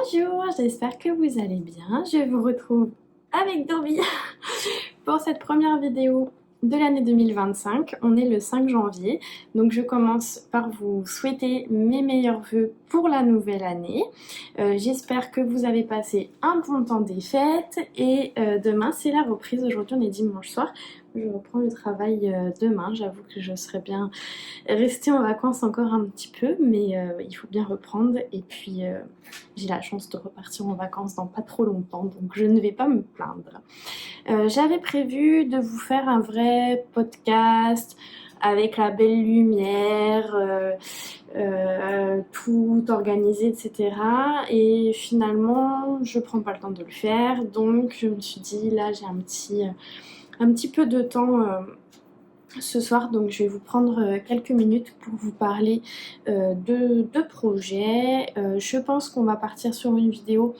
Bonjour, j'espère que vous allez bien. Je vous retrouve avec Dorby pour cette première vidéo de l'année 2025. On est le 5 janvier, donc je commence par vous souhaiter mes meilleurs vœux pour la nouvelle année. J'espère que vous avez passé un bon temps des fêtes et demain c'est la reprise. Aujourd'hui on est dimanche soir. Je reprends le travail demain. J'avoue que je serais bien restée en vacances encore un petit peu, mais il faut bien reprendre. Et puis j'ai la chance de repartir en vacances dans pas trop longtemps, donc je ne vais pas me plaindre. J'avais prévu de vous faire un vrai podcast avec la belle lumière, tout organisé, etc. Et finalement, je prends pas le temps de le faire, donc je me suis dit là j'ai un petit peu de temps ce soir, donc je vais vous prendre quelques minutes pour vous parler de projets. Je pense qu'on va partir sur une vidéo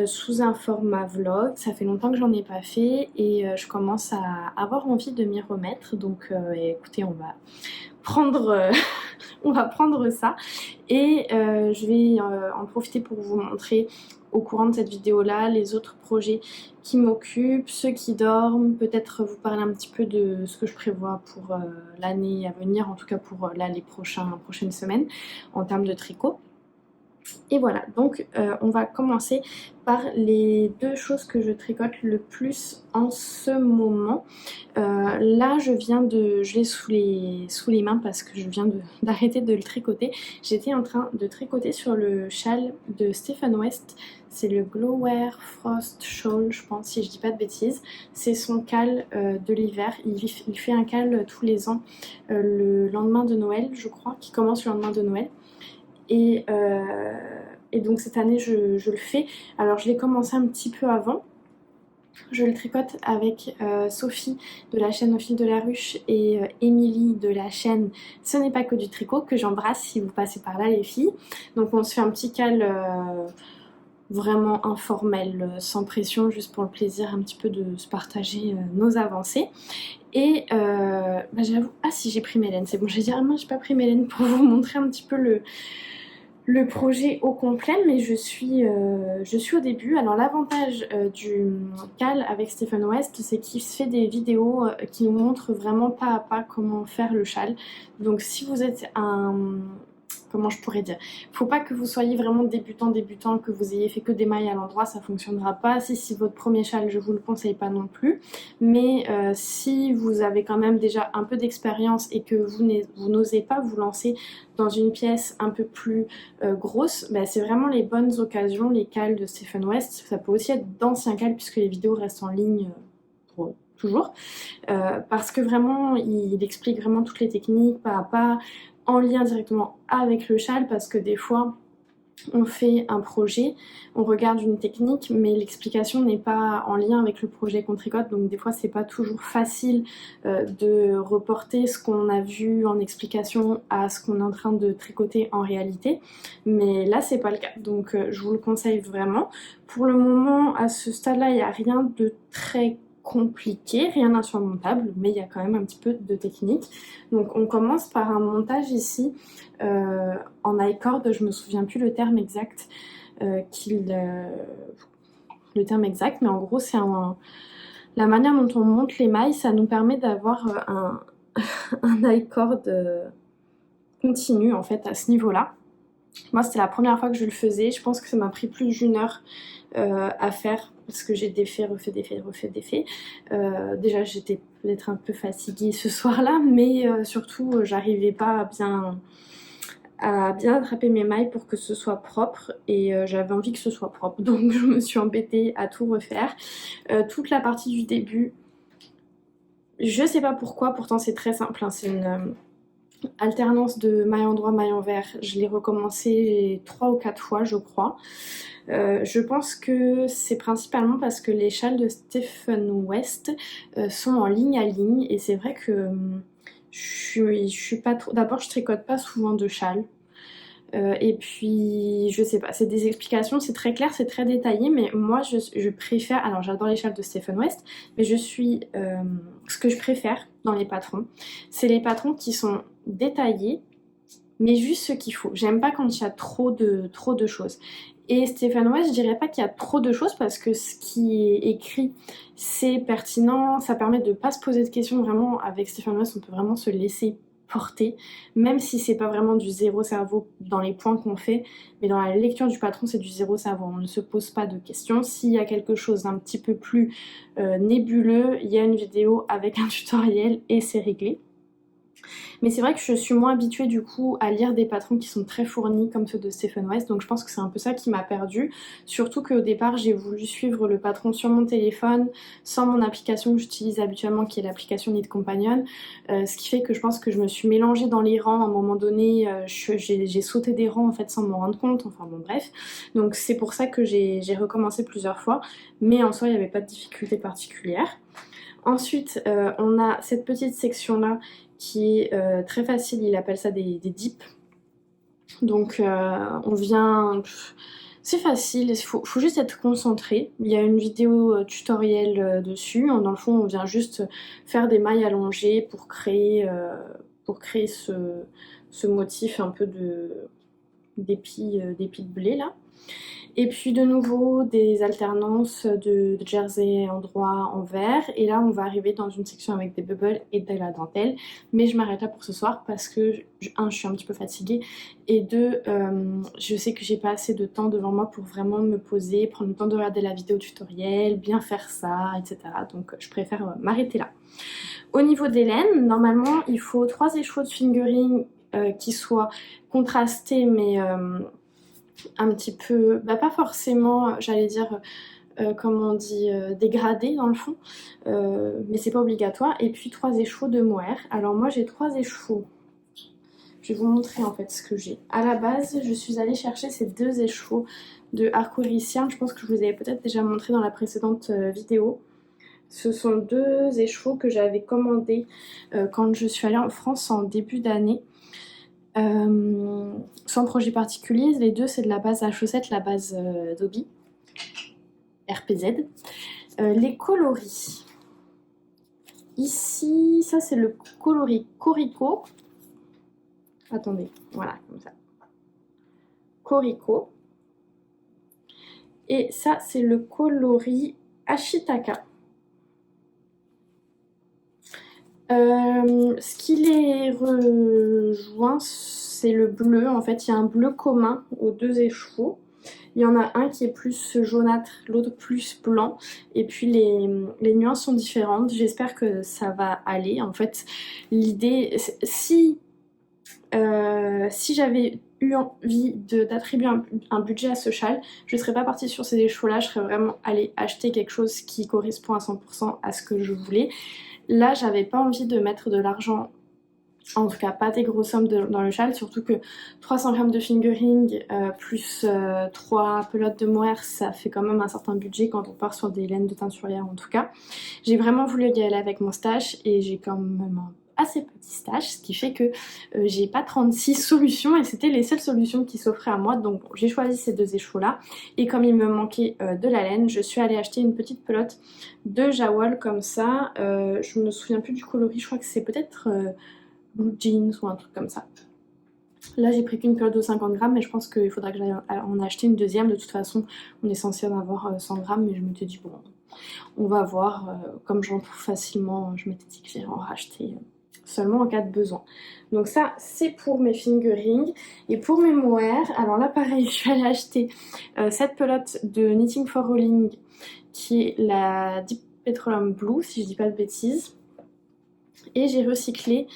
sous un format vlog. Ça fait longtemps que j'en ai pas fait et je commence à avoir envie de m'y remettre, donc écoutez, on va prendre on va prendre ça et je vais en profiter pour vous montrer au courant de cette vidéo là les autres projets qui m'occupent, ceux qui dorment, peut-être vous parler un petit peu de ce que je prévois pour l'année à venir, en tout cas pour là les prochaines semaines en termes de tricot. Et voilà, donc on va commencer par les deux choses que je tricote le plus en ce moment. Là je l'ai sous les mains parce que je viens d'arrêter de le tricoter. J'étais en train de tricoter sur le châle de Stephen West. C'est le Glowwear Frost Shawl, je pense, si je dis pas de bêtises. C'est son cal de l'hiver. Il fait un cal tous les ans, le lendemain de Noël, je crois, qui commence le lendemain de Noël. Et donc cette année je le fais. Alors je l'ai commencé un petit peu avant. Je le tricote avec Sophie de la chaîne Au fil de la ruche et Émilie de la chaîne Ce n'est pas que du tricot, que j'embrasse si vous passez par là les filles. Donc on se fait un petit cal vraiment informel, sans pression, juste pour le plaisir un petit peu de se partager nos avancées. Et j'avoue, ah si j'ai pris mes laines, c'est bon, j'ai dit ah mince j'ai pas pris mes laines pour vous montrer un petit peu le projet au complet, mais je suis au début. Alors l'avantage du cal avec Stephen West, c'est qu'il se fait des vidéos qui nous montrent vraiment pas à pas comment faire le châle. Donc si vous êtes comment je pourrais dire, faut pas que vous soyez vraiment débutant, que vous ayez fait que des mailles à l'endroit, ça fonctionnera pas. Si votre premier châle, je vous le conseille pas non plus, mais si vous avez quand même déjà un peu d'expérience et que vous n'osez pas vous lancer dans une pièce un peu plus grosse, c'est vraiment les bonnes occasions, les cals de Stephen West. Ça peut aussi être d'anciens cals puisque les vidéos restent en ligne pour toujours, parce que vraiment il explique vraiment toutes les techniques pas à pas, en lien directement avec le châle, parce que des fois on fait un projet, on regarde une technique, mais l'explication n'est pas en lien avec le projet qu'on tricote, donc des fois c'est pas toujours facile de reporter ce qu'on a vu en explication à ce qu'on est en train de tricoter en réalité, mais là c'est pas le cas, donc je vous le conseille vraiment. Pour le moment, à ce stade-là, il n'y a rien de très compliqué, rien d'insurmontable, mais il y a quand même un petit peu de technique. Donc on commence par un montage ici en I-cord, je me souviens plus le terme exact le terme exact, mais en gros c'est la manière dont on monte les mailles, ça nous permet d'avoir un I-cord continu en fait à ce niveau-là. Moi c'était la première fois que je le faisais, je pense que ça m'a pris plus d'une heure à faire parce que j'ai défait, refait, défait. Déjà j'étais peut-être un peu fatiguée ce soir-là, mais surtout j'arrivais pas à bien attraper mes mailles pour que ce soit propre, et j'avais envie que ce soit propre, donc je me suis embêtée à tout refaire. Toute la partie du début, je sais pas pourquoi, pourtant c'est très simple, hein, c'est une alternance de maille endroit, maille envers. Je l'ai recommencé 3 ou 4 fois je crois. Je pense que c'est principalement parce que les châles de Stephen West sont en ligne à ligne, et c'est vrai que je suis pas trop... D'abord je tricote pas souvent de châles. Et puis je sais pas, c'est des explications, c'est très clair, c'est très détaillé, mais moi je préfère, alors j'adore les châles de Stephen West, mais ce que je préfère dans les patrons, c'est les patrons qui sont détaillés, mais juste ce qu'il faut. J'aime pas quand il y a trop de choses. Et Stephen West, je dirais pas qu'il y a trop de choses parce que ce qui est écrit, c'est pertinent, ça permet de pas se poser de questions. Vraiment, avec Stephen West, on peut vraiment se laisser porter, même si c'est pas vraiment du zéro cerveau dans les points qu'on fait, mais dans la lecture du patron, c'est du zéro cerveau. On ne se pose pas de questions. S'il y a quelque chose d'un petit peu plus nébuleux, il y a une vidéo avec un tutoriel et c'est réglé. Mais c'est vrai que je suis moins habituée du coup à lire des patrons qui sont très fournis comme ceux de Stephen West, donc je pense que c'est un peu ça qui m'a perdue. Surtout qu'au départ j'ai voulu suivre le patron sur mon téléphone sans mon application que j'utilise habituellement qui est l'application Knit Companion, ce qui fait que je pense que je me suis mélangée dans les rangs à un moment donné, j'ai sauté des rangs en fait sans m'en rendre compte, enfin bon bref. Donc c'est pour ça que j'ai recommencé plusieurs fois, mais en soi il n'y avait pas de difficulté particulière. Ensuite, on a cette petite section-là qui est très facile, il appelle ça des dips. Donc on vient... C'est facile, il faut juste être concentré. Il y a une vidéo tutoriel dessus. Dans le fond, on vient juste faire des mailles allongées pour créer ce motif un peu d'épi de blé là. Et puis de nouveau des alternances de jersey endroit en vert. Et là on va arriver dans une section avec des bubbles et de la dentelle. Mais je m'arrête là pour ce soir parce que un, je suis un petit peu fatiguée. Et deux, je sais que j'ai pas assez de temps devant moi pour vraiment me poser, prendre le temps de regarder la vidéo tutoriel, bien faire ça, etc. Donc je préfère m'arrêter là. Au niveau des laines, normalement il faut 3 écheveaux de fingering qui soient contrastés mais... un petit peu, bah pas forcément, j'allais dire, comment on dit, dégradé dans le fond, mais c'est pas obligatoire. Et puis 3 écheveaux de mohair. Alors moi j'ai 3 écheveaux. Je vais vous montrer en fait ce que j'ai. À la base, je suis allée chercher ces 2 écheveaux de Arcoricium. Je pense que je vous avais peut-être déjà montré dans la précédente vidéo. Ce sont 2 écheveaux que j'avais commandés quand je suis allée en France en début d'année. Sans projet particulier, les deux c'est de la base à chaussettes, la base Dobby, RPZ. Les coloris. Ici, ça c'est le coloris Corico. Attendez, voilà, comme ça. Corico. Et ça c'est le coloris Ashitaka. Ce qui les rejoint, c'est le bleu. En fait, il y a un bleu commun aux 2 écheveaux. Il y en a un qui est plus jaunâtre, l'autre plus blanc. Et puis les nuances sont différentes. J'espère que ça va aller. En fait, l'idée, si j'avais eu envie d'attribuer un budget à ce châle, je ne serais pas partie sur ces écheveaux-là. Je serais vraiment allée acheter quelque chose qui correspond à 100% à ce que je voulais. Là, j'avais pas envie de mettre de l'argent, en tout cas pas des grosses sommes dans le châle, surtout que 300 grammes de fingering plus 3 pelotes de mohair, ça fait quand même un certain budget quand on part sur des laines de teinturière en tout cas. J'ai vraiment voulu y aller avec mon stash et j'ai quand même un assez petit stash, ce qui fait que j'ai pas 36 solutions et c'était les seules solutions qui s'offraient à moi, donc bon, j'ai choisi ces 2 écheveaux là et comme il me manquait de la laine, je suis allée acheter une petite pelote de Jawol comme ça. Je me souviens plus du coloris, je crois que c'est peut-être Blue Jeans ou un truc comme ça. Là j'ai pris qu'une pelote de 50 grammes mais je pense qu'il faudra que j'aille en acheter une deuxième. De toute façon on est censé en avoir 100 grammes mais je m'étais dit bon on va voir, comme j'en trouve facilement je m'étais dit que j'irais en racheter seulement en cas de besoin. Donc ça c'est pour mes fingerings. Et pour mes mohair, alors là pareil je suis allée acheter cette pelote de Knitting for Rolling qui est la Deep Petroleum Blue si je dis pas de bêtises. Et j'ai recyclé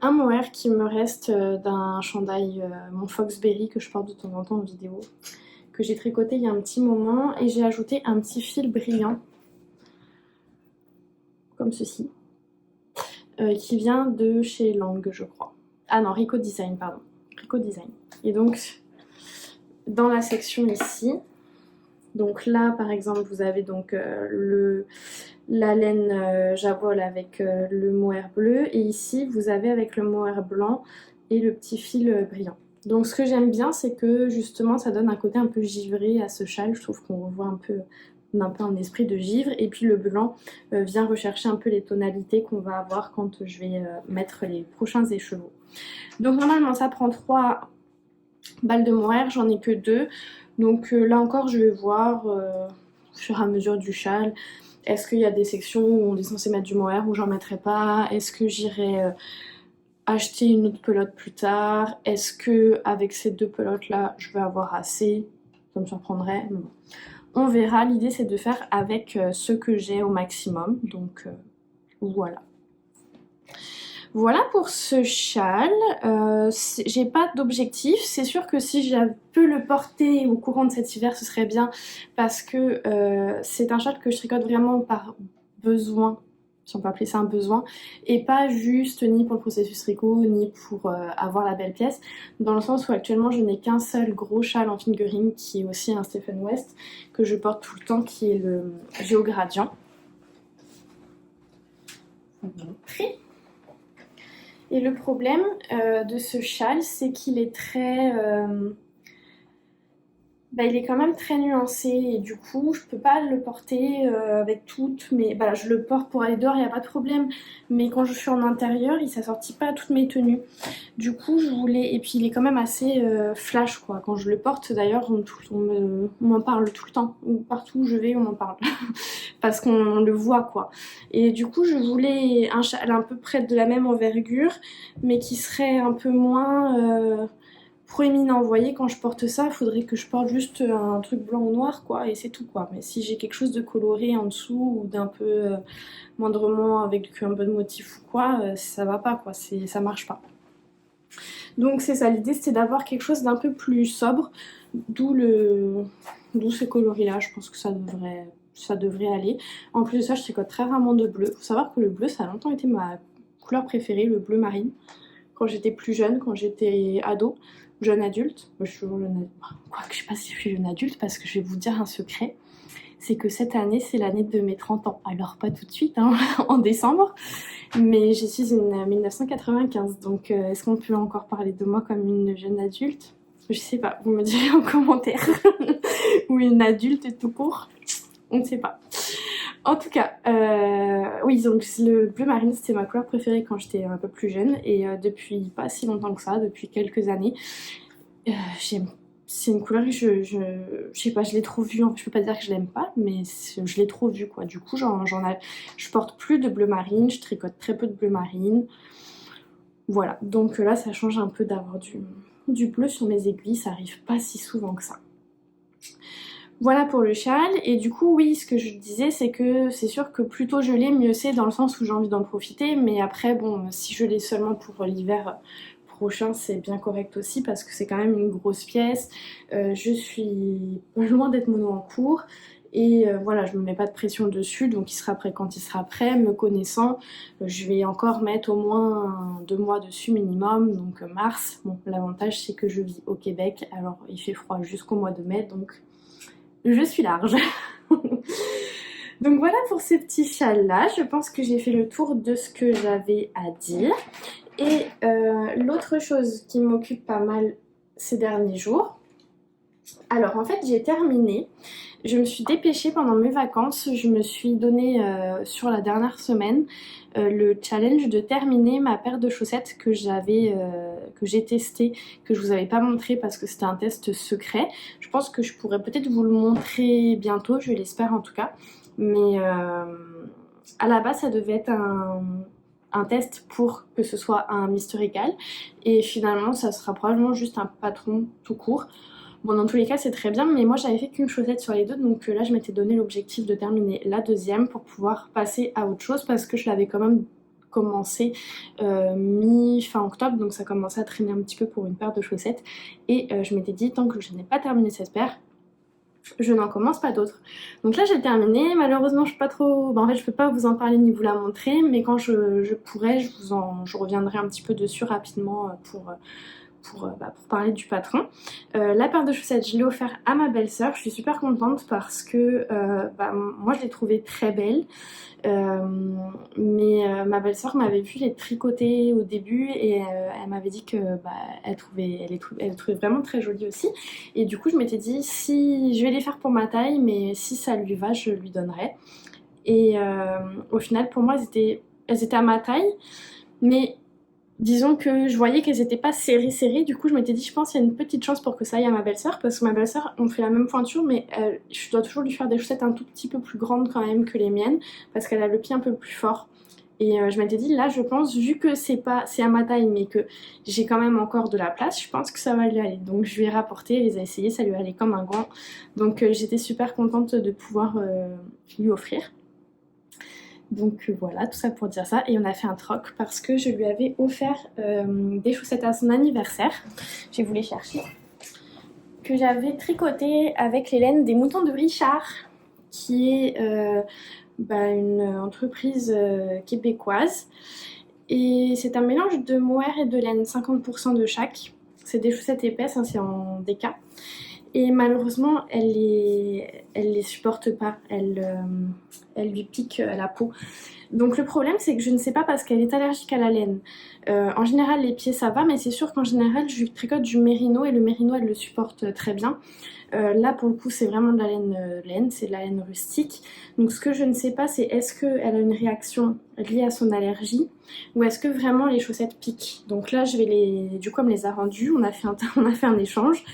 un mohair qui me reste d'un chandail, mon Foxberry que je porte de temps en temps en vidéo, que j'ai tricoté il y a un petit moment, et j'ai ajouté un petit fil brillant comme ceci qui vient de chez Lang je crois. Ah non, Rico Design, pardon. Rico Design. Et donc dans la section ici, donc là par exemple vous avez donc la laine Jawol avec le mohair bleu et ici vous avez avec le mohair blanc et le petit fil brillant. Donc ce que j'aime bien c'est que justement ça donne un côté un peu givré à ce châle, je trouve qu'on revoit un peu un esprit de givre et puis le blanc vient rechercher un peu les tonalités qu'on va avoir quand je vais mettre les prochains écheveaux. Donc normalement ça prend 3 Balles de mohair, j'en ai que 2. Donc là encore, je vais voir au fur et à mesure du châle. Est-ce qu'il y a des sections où on est censé mettre du mohair ou j'en mettrai pas? Est-ce que j'irai acheter une autre pelote plus tard? Est-ce que avec ces 2 pelotes là, je vais avoir assez? Ça me surprendrait. Mais bon. On verra. L'idée c'est de faire avec ce que j'ai au maximum. Donc voilà. Voilà pour ce châle, j'ai pas d'objectif, c'est sûr que si je peux le porter au courant de cet hiver ce serait bien parce que c'est un châle que je tricote vraiment par besoin, si on peut appeler ça un besoin, et pas juste ni pour le processus tricot ni pour avoir la belle pièce, dans le sens où actuellement je n'ai qu'un seul gros châle en fingering qui est aussi un Stephen West que je porte tout le temps qui est le Géogradient. Et le problème de ce châle, c'est qu'il est très... il est quand même très nuancé et du coup, je peux pas le porter avec toutes mes... Bah, je le porte pour aller dehors, il n'y a pas de problème. Mais quand je suis en intérieur, il s'assortit pas à toutes mes tenues. Du coup, je voulais... Et puis, il est quand même assez flash, quoi. Quand je le porte, d'ailleurs, on m'en parle tout le temps. Partout où je vais, on m'en parle. Parce qu'on le voit, quoi. Et du coup, je voulais un châle à peu près de la même envergure, mais qui serait un peu moins proéminent. Vous voyez, quand je porte ça, il faudrait que je porte juste un truc blanc ou noir, quoi, et c'est tout, quoi. Mais si j'ai quelque chose de coloré en dessous, ou d'un peu moindrement avec un bon motif ou quoi, ça va pas, quoi, ça marche pas. Donc c'est ça, l'idée c'était d'avoir quelque chose d'un peu plus sobre, d'où ces coloris-là, je pense que ça devrait aller. En plus de ça, je tricote très rarement de bleu. Faut savoir que le bleu, ça a longtemps été ma couleur préférée, le bleu marine. Quand j'étais plus jeune, quand j'étais ado, jeune adulte. Moi, je suis toujours jeune adulte. Quoique, je sais pas si je suis jeune adulte parce que je vais vous dire un secret. C'est que cette année, c'est l'année de mes 30 ans. Alors, pas tout de suite, hein, en décembre. Mais je suis une 1995. Donc, est-ce qu'on peut encore parler de moi comme une jeune adulte? Je sais pas. Vous me direz en commentaire. Ou une adulte tout court. On ne sait pas. En tout cas, oui, donc le bleu marine c'était ma couleur préférée quand j'étais un peu plus jeune et depuis pas si longtemps que ça, depuis quelques années, c'est une couleur que je sais pas, je l'ai trop vue, je peux pas dire que je l'aime pas, mais je l'ai trop vue quoi. Du coup, je porte plus de bleu marine, je tricote très peu de bleu marine. Voilà, donc là ça change un peu d'avoir du bleu sur mes aiguilles, ça arrive pas si souvent que ça. Voilà pour le châle, et du coup oui, ce que je disais c'est que c'est sûr que plus tôt je l'ai, mieux c'est, dans le sens où j'ai envie d'en profiter, mais après bon, si je l'ai seulement pour l'hiver prochain c'est bien correct aussi parce que c'est quand même une grosse pièce, je suis loin d'être mono en cours, et voilà, je me mets pas de pression dessus, donc il sera prêt quand il sera prêt. Me connaissant, je vais encore mettre au moins 2 mois dessus minimum, donc mars. Bon, l'avantage c'est que je vis au Québec, alors il fait froid jusqu'au mois de mai, donc je suis large. Donc voilà pour ce petit châle là, je pense que j'ai fait le tour de ce que j'avais à dire. Et l'autre chose qui m'occupe pas mal ces derniers jours, alors en fait j'ai terminé, je me suis dépêchée pendant mes vacances, je me suis donné sur la dernière semaine le challenge de terminer ma paire de chaussettes que j'ai testé, que je vous avais pas montré parce que c'était un test secret. Je pense que je pourrais peut-être vous le montrer bientôt, je l'espère en tout cas, mais à la base ça devait être un test pour que ce soit un Mysterical, et finalement ça sera probablement juste un patron tout court. Bon, dans tous les cas c'est très bien, mais moi j'avais fait qu'une chaussette sur les deux, donc là je m'étais donné l'objectif de terminer la deuxième pour pouvoir passer à autre chose, parce que je l'avais quand même commencé mi-fin octobre, donc ça commençait à traîner un petit peu pour une paire de chaussettes, et je m'étais dit tant que je n'ai pas terminé cette paire, je n'en commence pas d'autres. Donc là j'ai terminé, malheureusement je suis pas trop... en fait je peux pas vous en parler ni vous la montrer, mais quand je pourrai, je reviendrai un petit peu dessus rapidement pour parler du patron. La paire de chaussettes, je l'ai offert à ma belle-sœur. Je suis super contente parce que moi je l'ai trouvée très belle. Mais ma belle-sœur m'avait vu les tricoter au début et elle m'avait dit que elle trouvait vraiment très jolie aussi. Et du coup je m'étais dit, si je vais les faire pour ma taille, mais si ça lui va, je lui donnerai. Et au final pour moi elles étaient à ma taille, mais disons que je voyais qu'elles étaient pas serrées, du coup je m'étais dit je pense qu'il y a une petite chance pour que ça aille à ma belle-sœur, parce que ma belle-sœur on fait la même pointure, mais je dois toujours lui faire des chaussettes un tout petit peu plus grandes quand même que les miennes, parce qu'elle a le pied un peu plus fort. Et je m'étais dit là je pense, vu que c'est à ma taille mais que j'ai quand même encore de la place, je pense que ça va lui aller. Donc je lui ai rapporté, elle les a essayées, ça lui allait comme un gant. Donc j'étais super contente de pouvoir lui offrir. Donc voilà, tout ça pour dire ça. Et on a fait un troc parce que je lui avais offert des chaussettes à son anniversaire. Je vais vous les chercher. Que j'avais tricoté avec les laines des moutons de Richard, qui est une entreprise québécoise. Et c'est un mélange de mohair et de laine, 50% de chaque. C'est des chaussettes épaisses, hein, c'est en déca. Et malheureusement, elle les supporte pas. Elle lui pique la peau. Donc le problème, c'est que je ne sais pas parce qu'elle est allergique à la laine. En général, les pieds, ça va, mais c'est sûr qu'en général, je tricote du mérino et le mérino, elle le supporte très bien. Là, pour le coup, c'est vraiment de la laine, c'est de la laine rustique. Donc ce que je ne sais pas, c'est est-ce qu'elle a une réaction liée à son allergie ou est-ce que vraiment les chaussettes piquent. Donc là, du coup, elle me les a rendues, on a fait un échange.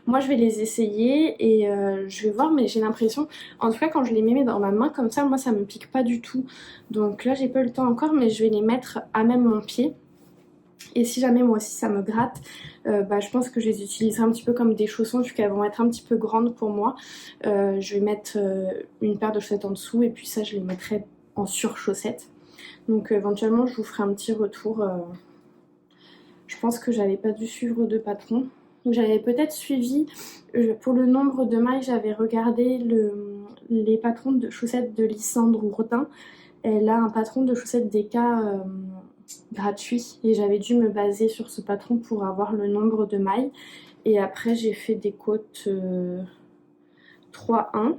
Moi, je vais les essayer et je vais voir, mais j'ai l'impression, en tout cas, quand je les mets dans ma main comme ça, moi, ça me pique pas du tout. Donc là, j'ai pas eu le temps encore, mais je vais les mettre à même mon pied. Et si jamais moi aussi ça me gratte, je pense que je les utiliserai un petit peu comme des chaussons vu qu'elles vont être un petit peu grandes pour moi. Je vais mettre une paire de chaussettes en dessous et puis ça, je les mettrai en sur-chaussettes. Donc éventuellement, je vous ferai un petit retour. Je pense que j'avais pas dû suivre de patron. J'avais peut-être suivi, pour le nombre de mailles, j'avais regardé les patrons de chaussettes de Lysandre Hourdin. Elle a un patron de chaussettes Deka gratuit et j'avais dû me baser sur ce patron pour avoir le nombre de mailles. Et après, j'ai fait des côtes 3-1.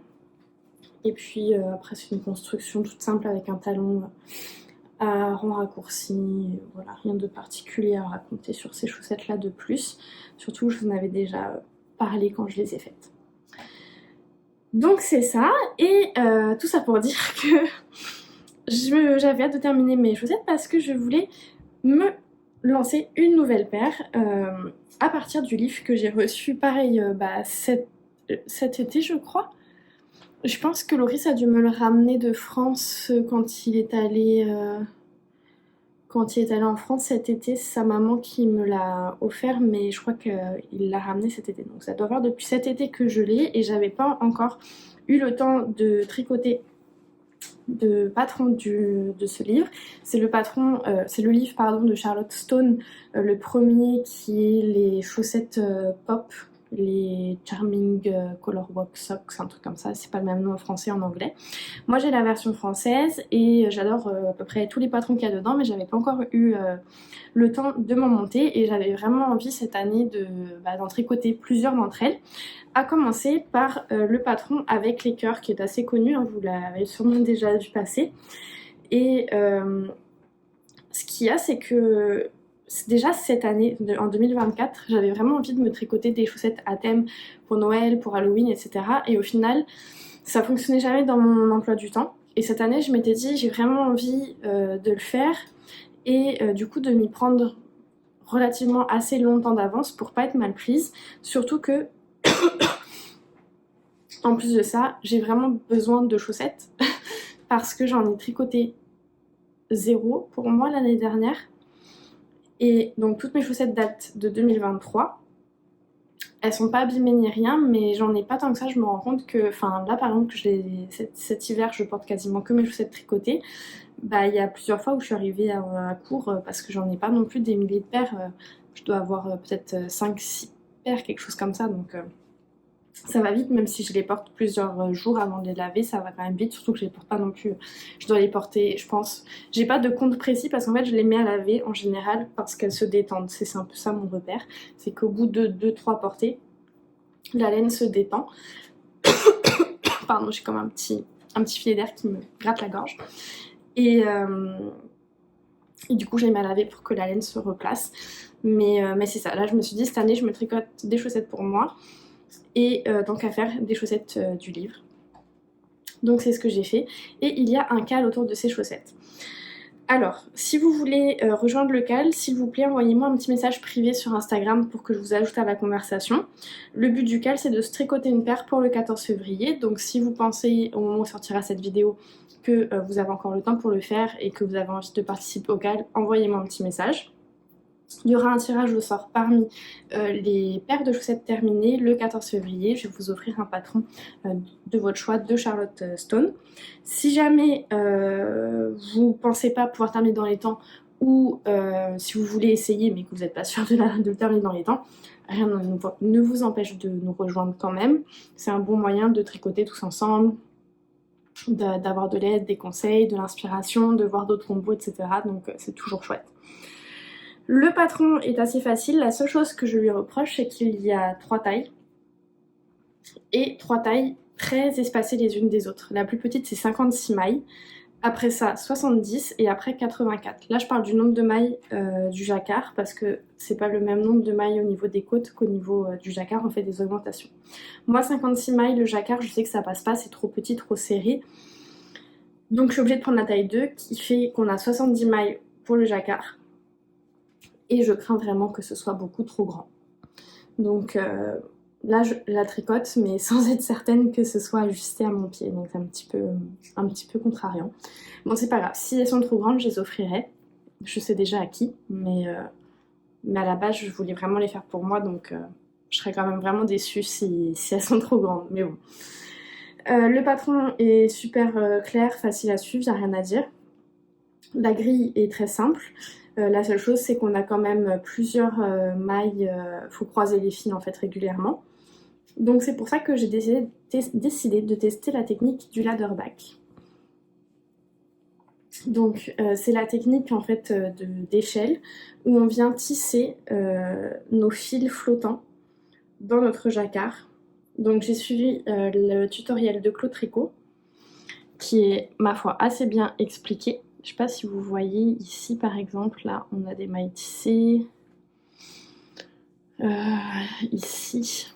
Et puis après, c'est une construction toute simple avec un talon à rond raccourci. Voilà, rien de particulier à raconter sur ces chaussettes-là de plus. Surtout, je vous en avais déjà parlé quand je les ai faites. Donc c'est ça, et tout ça pour dire que j'avais hâte de terminer mes chaussettes parce que je voulais me lancer une nouvelle paire à partir du livre que j'ai reçu, pareil, cet été je crois. Je pense que Loris a dû me le ramener de France quand il est allé en France cet été. C'est sa maman qui me l'a offert, mais je crois qu'il l'a ramené cet été. Donc ça doit faire depuis cet été que je l'ai et j'avais pas encore eu le temps de tricoter de patron de ce livre. C'est le livre pardon, de Charlotte Stone, le premier qui est les chaussettes pop, les Charming Color Box Socks, un truc comme ça, c'est pas le même nom en français et en anglais. Moi j'ai la version française et j'adore à peu près tous les patrons qu'il y a dedans, mais j'avais pas encore eu le temps de m'en monter et j'avais vraiment envie cette année d'en tricoter plusieurs d'entre elles. À commencer par le patron avec les cœurs qui est assez connu, hein, vous l'avez sûrement déjà vu passer. Et ce qu'il y a, c'est que déjà cette année, en 2024, j'avais vraiment envie de me tricoter des chaussettes à thème pour Noël, pour Halloween, etc. Et au final, ça fonctionnait jamais dans mon emploi du temps. Et cette année, je m'étais dit, j'ai vraiment envie de le faire et du coup de m'y prendre relativement assez longtemps d'avance pour pas être mal prise. Surtout que en plus de ça, j'ai vraiment besoin de chaussettes parce que j'en ai tricoté 0 pour moi l'année dernière. Et donc toutes mes chaussettes datent de 2023. Elles sont pas abîmées ni rien, mais j'en ai pas tant que ça. Je me rends compte que, là par exemple, cet hiver, je porte quasiment que mes chaussettes tricotées. Il y a plusieurs fois où je suis arrivée à court parce que j'en ai pas non plus des milliers de paires. Je dois avoir peut-être 5-6 paires, quelque chose comme ça. Donc ça va vite, même si je les porte plusieurs jours avant de les laver, ça va quand même vite, surtout que je les porte pas non plus. Je dois les porter, je pense. J'ai pas de compte précis parce qu'en fait, je les mets à laver en général parce qu'elles se détendent. C'est un peu ça mon repère. C'est qu'au bout de 2-3 portées, la laine se détend. Pardon, j'ai comme un petit filet d'air qui me gratte la gorge. Et du coup, je les mets à laver pour que la laine se replace. Mais c'est ça. Là, je me suis dit, cette année, je me tricote des chaussettes pour moi. Et tant qu'à faire des chaussettes du livre. Donc c'est ce que j'ai fait. Et il y a un cal autour de ces chaussettes. Alors, si vous voulez rejoindre le CAL, s'il vous plaît, envoyez-moi un petit message privé sur Instagram pour que je vous ajoute à la conversation. Le but du CAL, c'est de se tricoter une paire pour le 14 février. Donc si vous pensez, au moment où sortira cette vidéo, que vous avez encore le temps pour le faire et que vous avez envie de participer au CAL, envoyez-moi un petit message. Il y aura un tirage au sort parmi les paires de chaussettes terminées le 14 février. Je vais vous offrir un patron de votre choix de Charlotte Stone. Si jamais vous pensez pas pouvoir terminer dans les temps ou si vous voulez essayer mais que vous n'êtes pas sûr de le terminer dans les temps, rien ne vous empêche de nous rejoindre quand même. C'est un bon moyen de tricoter tous ensemble, d'avoir de l'aide, des conseils, de l'inspiration, de voir d'autres combos, etc. Donc c'est toujours chouette. Le patron est assez facile, la seule chose que je lui reproche c'est qu'il y a 3 tailles et 3 tailles très espacées les unes des autres. La plus petite c'est 56 mailles, après ça 70 et après 84. Là je parle du nombre de mailles du jacquard parce que c'est pas le même nombre de mailles au niveau des côtes qu'au niveau du jacquard, on fait des augmentations. Moi 56 mailles, le jacquard je sais que ça passe pas, c'est trop petit, trop serré. Donc je suis obligée de prendre la taille 2 qui fait qu'on a 70 mailles pour le jacquard. Et je crains vraiment que ce soit beaucoup trop grand. Donc là je la tricote mais sans être certaine que ce soit ajusté à mon pied, donc c'est un petit peu contrariant. Bon c'est pas grave, si elles sont trop grandes je les offrirai, je sais déjà à qui, mais à la base je voulais vraiment les faire pour moi, donc je serais quand même vraiment déçue si elles sont trop grandes, mais bon. Le patron est super clair, facile à suivre, il n'y a rien à dire. La grille est très simple. La seule chose c'est qu'on a quand même plusieurs mailles, faut croiser les fils en fait régulièrement. Donc c'est pour ça que j'ai décidé de tester la technique du ladder back. Donc c'est la technique en fait d'échelle où on vient tisser nos fils flottants dans notre jacquard. Donc j'ai suivi le tutoriel de Claude Tricot qui est ma foi assez bien expliqué. Je sais pas si vous voyez ici par exemple, là on a des mailles tissées, ici.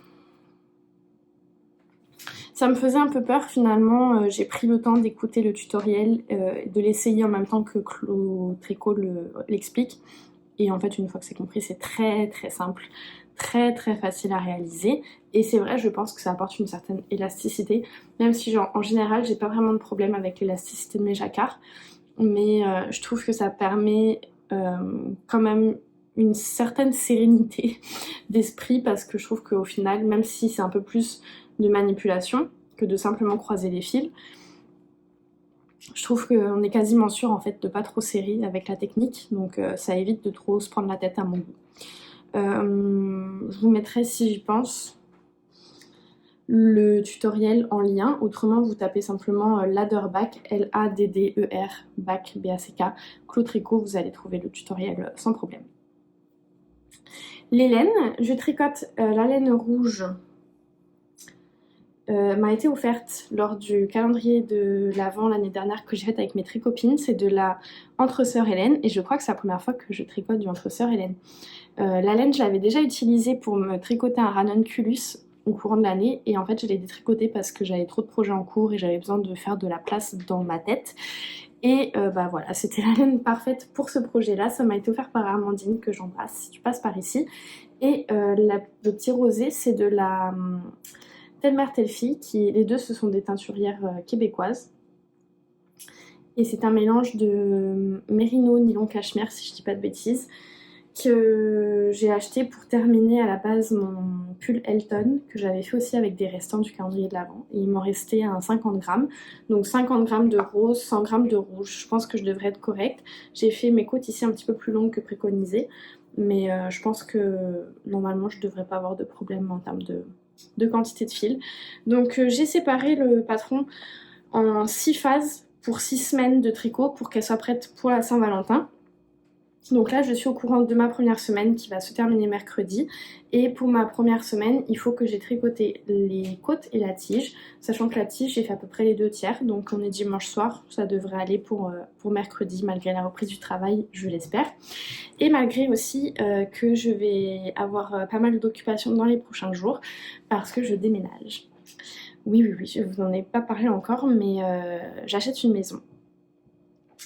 Ça me faisait un peu peur finalement, j'ai pris le temps d'écouter le tutoriel, de l'essayer en même temps que Claude Tricot l'explique. Et en fait une fois que c'est compris c'est très très simple, très très facile à réaliser. Et c'est vrai je pense que ça apporte une certaine élasticité, même si genre, en général j'ai pas vraiment de problème avec l'élasticité de mes jacquards. Mais je trouve que ça permet quand même une certaine sérénité d'esprit parce que je trouve qu'au final, même si c'est un peu plus de manipulation que de simplement croiser les fils, je trouve qu'on est quasiment sûr en fait de pas trop serrer avec la technique, donc ça évite de trop se prendre la tête à mon goût. Je vous mettrai si j'y pense le tutoriel en lien, autrement vous tapez simplement ladder back, L-A-D-D-E-R, back, B-A-C-K, Claude Tricot, vous allez trouver le tutoriel sans problème. Les laines, je tricote la laine rouge, m'a été offerte lors du calendrier de l'Avent l'année dernière que j'ai fait avec mes tricopines, c'est de la Entre-Sœurs Hélène et je crois que c'est la première fois que je tricote du Entre-Sœurs Hélène. La laine je l'avais déjà utilisée pour me tricoter un ranunculus au courant de l'année et en fait je l'ai détricoté parce que j'avais trop de projets en cours et j'avais besoin de faire de la place dans ma tête. Et bah voilà, c'était la laine parfaite pour ce projet-là. Ça m'a été offert par Armandine, que j'embrasse si tu passes par ici. Et le petit rosé, c'est de la Telle Mère Telle Fille, les deux ce sont des teinturières québécoises. Et c'est un mélange de mérino, nylon, cachemire, si je dis pas de bêtises, que j'ai acheté pour terminer à la base mon pull Elton, que j'avais fait aussi avec des restants du calendrier de l'Avent. Et il m'en restait un 50 grammes. Donc 50 grammes de rose, 100 grammes de rouge. Je pense que je devrais être correcte. J'ai fait mes côtes ici un petit peu plus longues que préconisé. Mais je pense que normalement je devrais pas avoir de problème en termes de quantité de fil. Donc j'ai séparé le patron en 6 phases pour 6 semaines de tricot pour qu'elle soit prête pour la Saint-Valentin. Donc là je suis au courant de ma première semaine qui va se terminer mercredi et pour ma première semaine il faut que j'ai tricoté les côtes et la tige, sachant que la tige j'ai fait à peu près les 2/3, donc on est dimanche soir, ça devrait aller pour mercredi malgré la reprise du travail, je l'espère, et malgré aussi que je vais avoir pas mal d'occupations dans les prochains jours parce que je déménage. Oui, je vous en ai pas parlé encore mais j'achète une maison.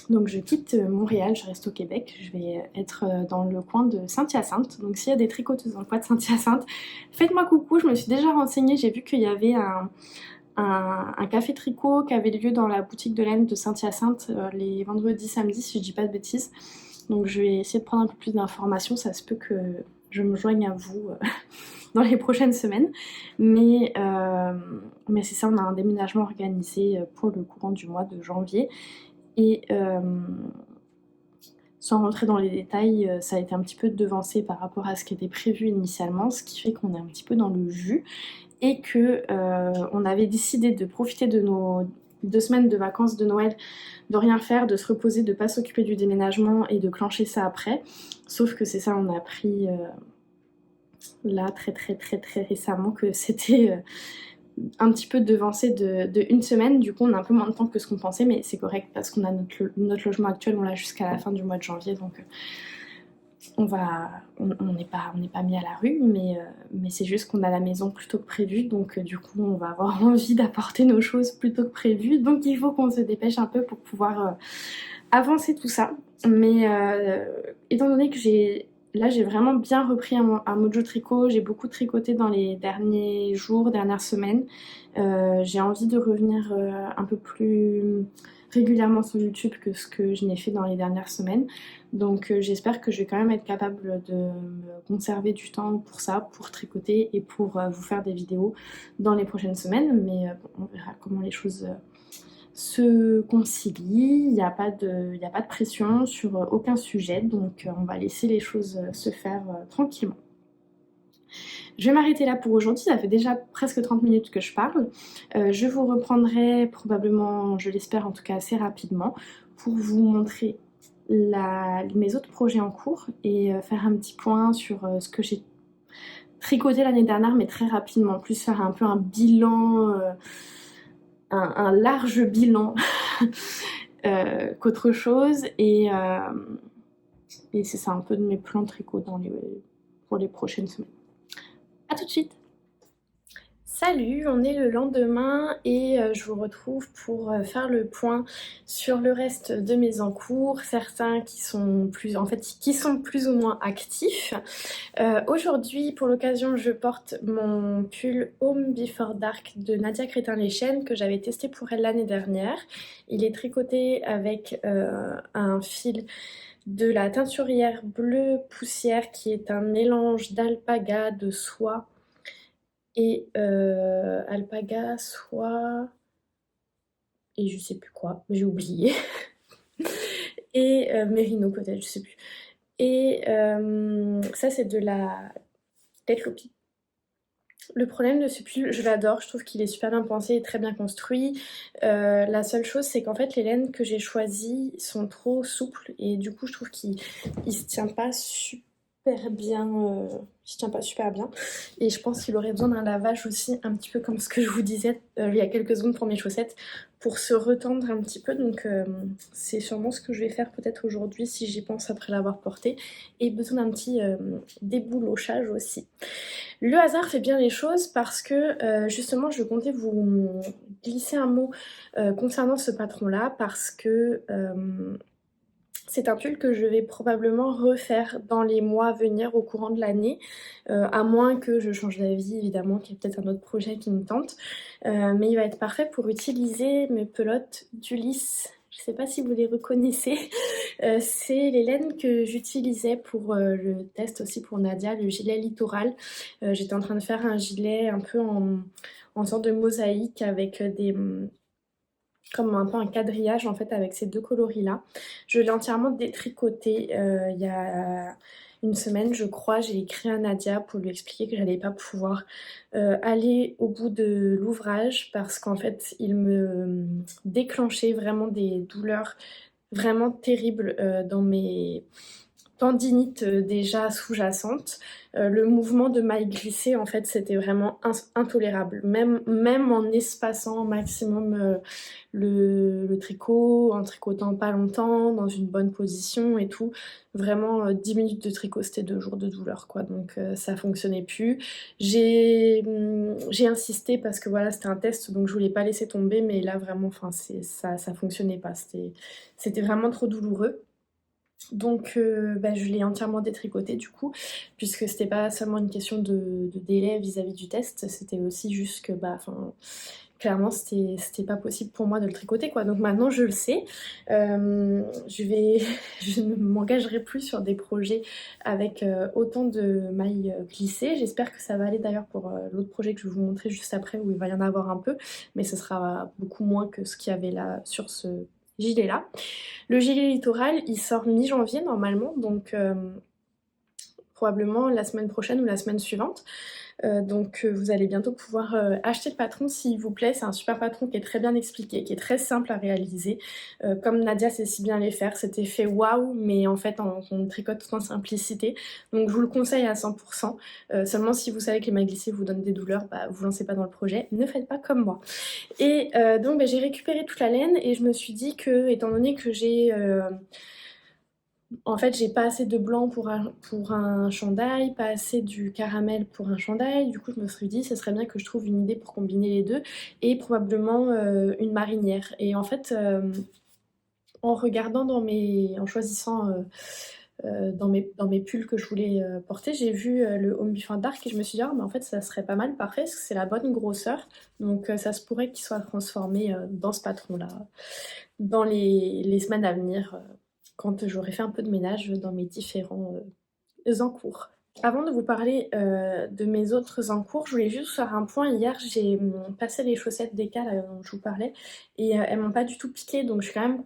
Donc je quitte Montréal, je reste au Québec, je vais être dans le coin de Saint-Hyacinthe. Donc s'il y a des tricoteuses en poids de Saint-Hyacinthe, faites-moi coucou, je me suis déjà renseignée, j'ai vu qu'il y avait un café tricot qui avait lieu dans la boutique de laine de Saint-Hyacinthe les vendredis, samedis, si je dis pas de bêtises. Donc je vais essayer de prendre un peu plus d'informations, ça se peut que je me joigne à vous dans les prochaines semaines. Mais c'est ça, on a un déménagement organisé pour le courant du mois de janvier. Et sans rentrer dans les détails, ça a été un petit peu devancé par rapport à ce qui était prévu initialement, ce qui fait qu'on est un petit peu dans le jus et que on avait décidé de profiter de nos 2 semaines de vacances de Noël, de rien faire, de se reposer, de pas s'occuper du déménagement et de clencher ça après. Sauf que c'est ça, on a appris là très récemment que c'était un petit peu devancé de 1 semaine. Du coup on a un peu moins de temps que ce qu'on pensait, mais c'est correct parce qu'on a notre logement actuel, on l'a jusqu'à la fin du mois de janvier, donc on n'est pas mis à la rue, mais c'est juste qu'on a la maison plus tôt que prévu, donc du coup on va avoir envie d'apporter nos choses plus tôt que prévu, donc il faut qu'on se dépêche un peu pour pouvoir avancer tout ça. Mais étant donné que j'ai vraiment bien repris un Mojo Tricot, j'ai beaucoup tricoté dans les derniers jours, dernières semaines. J'ai envie de revenir un peu plus régulièrement sur YouTube que ce que je n'ai fait dans les dernières semaines. Donc j'espère que je vais quand même être capable de me conserver du temps pour ça, pour tricoter et pour vous faire des vidéos dans les prochaines semaines. Mais bon, on verra comment les choses se concilient. Il n'y a pas de pression sur aucun sujet, donc on va laisser les choses se faire tranquillement. Je vais m'arrêter là pour aujourd'hui, ça fait déjà presque 30 minutes que je parle. Je vous reprendrai probablement, je l'espère en tout cas assez rapidement, pour vous montrer mes autres projets en cours et faire un petit point sur ce que j'ai tricoté l'année dernière, mais très rapidement, plus faire un peu un bilan, un large bilan qu'autre chose, et c'est ça un peu de mes plans tricot pour les prochaines semaines. A tout de suite. Salut, on est le lendemain et je vous retrouve pour faire le point sur le reste de mes encours, certains qui sont plus ou moins actifs. Aujourd'hui, pour l'occasion, je porte mon pull Home Before Dark de Nadia Crétin-Leschène que j'avais testé pour elle l'année dernière. Il est tricoté avec un fil de la teinturière bleu poussière qui est un mélange d'alpaga, de soie et alpaga, soie et je sais plus quoi, j'ai oublié. Et mérino peut-être, je sais plus. Et ça c'est de la Tetlopi. Le problème de ce pull, je l'adore, je trouve qu'il est super bien pensé et très bien construit. La seule chose c'est qu'en fait les laines que j'ai choisies sont trop souples et du coup je trouve qu'il se tient pas super bien, et je pense qu'il aurait besoin d'un lavage aussi un petit peu comme ce que je vous disais il y a quelques secondes pour mes chaussettes, pour se retendre un petit peu. Donc c'est sûrement ce que je vais faire peut-être aujourd'hui si j'y pense après l'avoir porté, et besoin d'un petit déboulochage aussi. Le hasard fait bien les choses parce que justement je comptais vous glisser un mot concernant ce patron là, parce que c'est un pull que je vais probablement refaire dans les mois à venir au courant de l'année, à moins que je change d'avis évidemment, qu'il y ait peut-être un autre projet qui me tente. Mais il va être parfait pour utiliser mes pelotes d'Ulysse. Je sais pas si vous les reconnaissez. C'est les laines que j'utilisais pour le test aussi pour Nadia, le gilet littoral. J'étais en train de faire un gilet un peu en sorte de mosaïque avec comme un peu un quadrillage en fait avec ces deux coloris là. Je l'ai entièrement détricoté il y a 1 semaine je crois. J'ai écrit à Nadia pour lui expliquer que j'allais pas pouvoir aller au bout de l'ouvrage parce qu'en fait il me déclenchait vraiment des douleurs vraiment terribles dans mes tendinite déjà sous-jacente, le mouvement de maille glissée, en fait, c'était vraiment intolérable. Même en espaçant au maximum le tricot, en tricotant pas longtemps, dans une bonne position et tout. Vraiment, 10 minutes de tricot, c'était 2 jours de douleur, quoi. Donc ça fonctionnait plus. J'ai insisté parce que voilà, c'était un test, donc je voulais pas laisser tomber, mais là, vraiment, enfin, ça fonctionnait pas. C'était vraiment trop douloureux. Donc je l'ai entièrement détricoté du coup, puisque c'était pas seulement une question de délai vis-à-vis du test, c'était aussi juste que clairement c'était pas possible pour moi de le tricoter quoi. Donc maintenant je le sais. Je ne m'engagerai plus sur des projets avec autant de mailles glissées. J'espère que ça va aller d'ailleurs pour l'autre projet que je vais vous montrer juste après, où il va y en avoir un peu, mais ce sera beaucoup moins que ce qu'il y avait là sur ce gilet là. Le gilet littoral, il sort mi-janvier normalement, donc probablement la semaine prochaine ou la semaine suivante. Donc vous allez bientôt pouvoir acheter le patron s'il vous plaît. C'est un super patron qui est très bien expliqué, qui est très simple à réaliser. Comme Nadia sait si bien les faire, cet effet waouh, mais en fait on tricote tout en simplicité. Donc je vous le conseille à 100%. Seulement si vous savez que les mailles glissées vous donnent des douleurs, vous lancez pas dans le projet. Ne faites pas comme moi. Et donc j'ai récupéré toute la laine et je me suis dit que, étant donné que en fait, j'ai pas assez de blanc pour un chandail, pas assez du caramel pour un chandail. Du coup, je me suis dit, ce serait bien que je trouve une idée pour combiner les deux et probablement une marinière. Et en fait, en regardant en choisissant dans mes pulls que je voulais porter, j'ai vu le Home Biffin Dark et je me suis dit, ah, mais en fait, ça serait pas mal, parfait, parce que c'est la bonne grosseur. Donc, ça se pourrait qu'il soit transformé dans ce patron-là dans les semaines à venir, quand j'aurai fait un peu de ménage dans mes différents encours. Avant de vous parler de mes autres encours, je voulais juste faire un point. Hier, j'ai passé les chaussettes d'Eka dont je vous parlais et elles m'ont pas du tout piqué, donc je suis quand même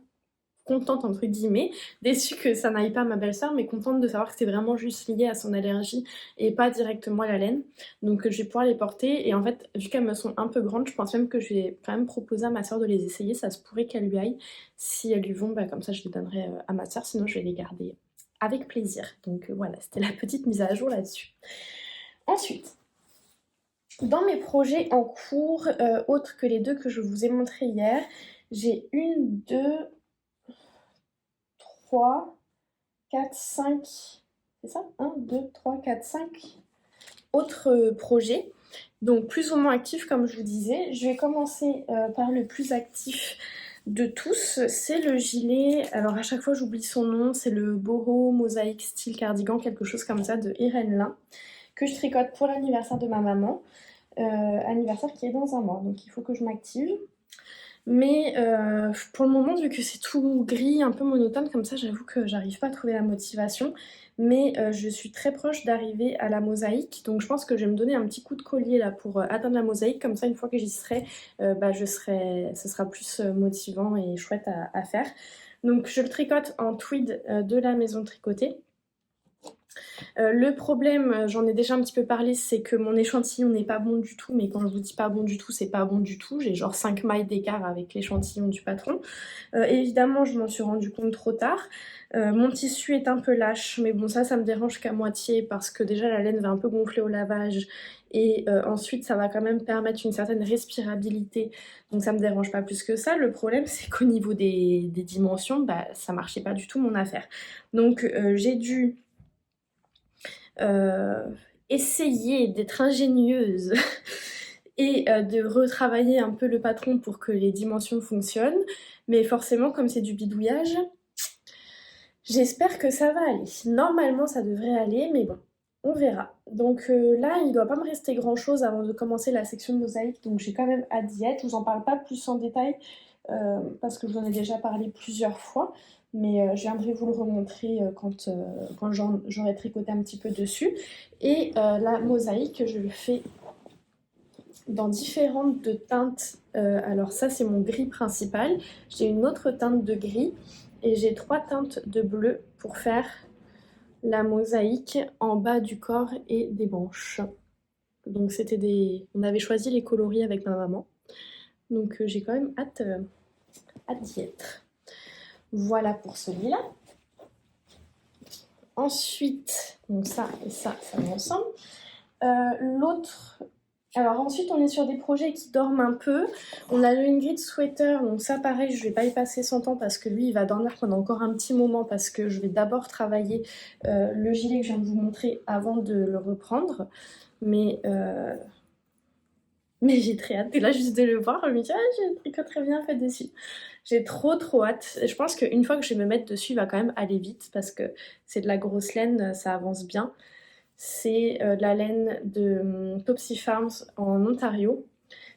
contente entre guillemets, déçue que ça n'aille pas à ma belle-sœur, mais contente de savoir que c'est vraiment juste lié à son allergie et pas directement à la laine. Donc je vais pouvoir les porter et en fait, vu qu'elles me sont un peu grandes, je pense même que je vais quand même proposer à ma soeur de les essayer, ça se pourrait qu'elle lui aille. Si elles lui vont, comme ça je les donnerai à ma soeur, sinon je vais les garder avec plaisir. Donc voilà, c'était la petite mise à jour là-dessus. Ensuite, dans mes projets en cours, autres que les deux que je vous ai montrés hier, j'ai 1, 2, 3, 4, 5, c'est ça 1, 2, 3, 4, 5 autres projets, donc plus ou moins actifs comme je vous disais. Je vais commencer par le plus actif de tous, c'est le gilet, alors à chaque fois j'oublie son nom, c'est le Boho Mosaïque Style Cardigan, quelque chose comme ça, de Irène Lin, que je tricote pour l'anniversaire de ma maman, anniversaire qui est dans un mois, donc il faut que je m'active. Mais pour le moment, vu que c'est tout gris, un peu monotone comme ça, j'avoue que j'arrive pas à trouver la motivation. Mais je suis très proche d'arriver à la mosaïque, donc je pense que je vais me donner un petit coup de collier là pour atteindre la mosaïque. Comme ça, une fois que j'y serai, ce sera plus motivant et chouette à faire. Donc je le tricote en tweed de la maison tricotée. Le problème, j'en ai déjà un petit peu parlé, c'est que mon échantillon n'est pas bon du tout, mais quand je vous dis pas bon du tout, c'est pas bon du tout. J'ai genre 5 mailles d'écart avec l'échantillon du patron. Évidemment, je m'en suis rendu compte trop tard. Mon tissu est un peu lâche, mais bon, ça me dérange qu'à moitié parce que déjà la laine va un peu gonfler au lavage et ensuite ça va quand même permettre une certaine respirabilité, donc ça me dérange pas plus que ça. Le problème, c'est qu'au niveau des dimensions, ça marchait pas du tout mon affaire. Donc j'ai dû essayer d'être ingénieuse et de retravailler un peu le patron pour que les dimensions fonctionnent, mais forcément comme c'est du bidouillage, j'espère que ça va aller. Normalement ça devrait aller, mais bon, on verra. Donc là il doit pas me rester grand chose avant de commencer la section de mosaïque, donc j'ai quand même hâte d'y être. Je vous en parle pas plus en détail parce que je vous en ai déjà parlé plusieurs fois, mais je viendrai vous le remontrer quand j'aurai tricoté un petit peu dessus. Et la mosaïque, je le fais dans différentes teintes. Alors ça, c'est mon gris principal. J'ai une autre teinte de gris et j'ai 3 teintes de bleu pour faire la mosaïque en bas du corps et des manches. Donc on avait choisi les coloris avec ma maman. Donc j'ai quand même hâte d'y être. Voilà pour celui-là. Ensuite, donc ça et ça vont ensemble. L'autre... Alors ensuite, on est sur des projets qui dorment un peu. On a le Ingrid Sweater, donc ça pareil, je vais pas y passer 100 ans parce que lui, il va dormir pendant encore un petit moment parce que je vais d'abord travailler le gilet que je viens de vous montrer avant de le reprendre. Mais j'ai très hâte. Et là, juste de le voir, je me dis, j'ai très très bien fait dessus. J'ai trop hâte. Je pense qu'une fois que je vais me mettre dessus, il va quand même aller vite parce que c'est de la grosse laine, ça avance bien. C'est de la laine de Topsy Farms en Ontario.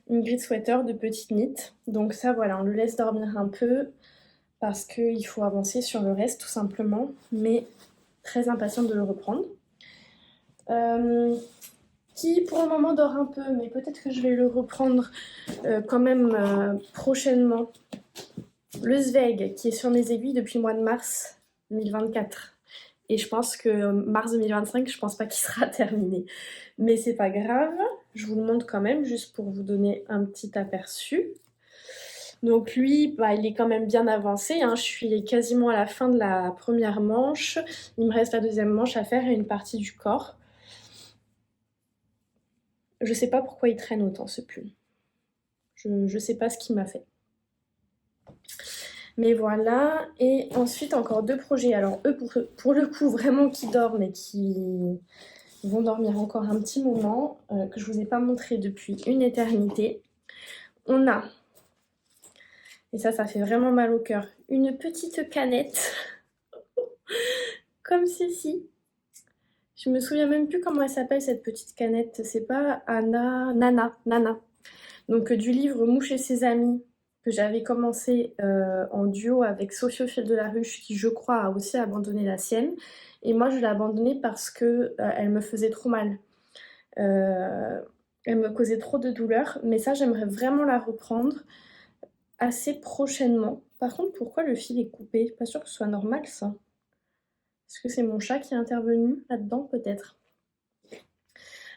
Une grid sweater de petite knit. Donc ça, voilà, on le laisse dormir un peu parce qu'il faut avancer sur le reste tout simplement. Mais très impatiente de le reprendre. Qui pour le moment dort un peu, mais peut-être que je vais le reprendre quand même prochainement. Le Zweig, qui est sur mes aiguilles depuis le mois de mars 2024. Et je pense que mars 2025, je pense pas qu'il sera terminé. Mais c'est pas grave, je vous le montre quand même, juste pour vous donner un petit aperçu. Donc lui, il est quand même bien avancé, hein. Je suis quasiment à la fin de la première manche. Il me reste la deuxième manche à faire et une partie du corps. Je sais pas pourquoi il traîne autant ce pull. Je sais pas ce qu'il m'a fait. Mais voilà, et ensuite encore 2 projets. Alors eux, pour le coup, vraiment qui dorment et qui vont dormir encore un petit moment, que je vous ai pas montré depuis une éternité. On a, et ça fait vraiment mal au cœur, une petite canette, comme ceci. Je me souviens même plus comment elle s'appelle cette petite canette, c'est pas Nana. Donc du livre Mouche et ses amis, que j'avais commencé en duo avec Sophie au fil de la ruche, qui je crois a aussi abandonné la sienne. Et moi je l'ai abandonnée parce que elle me faisait trop mal. Elle me causait trop de douleur, mais ça j'aimerais vraiment la reprendre assez prochainement. Par contre, pourquoi le fil est coupé? Pas sûr que ce soit normal ça. Est-ce que c'est mon chat qui est intervenu là-dedans peut-être?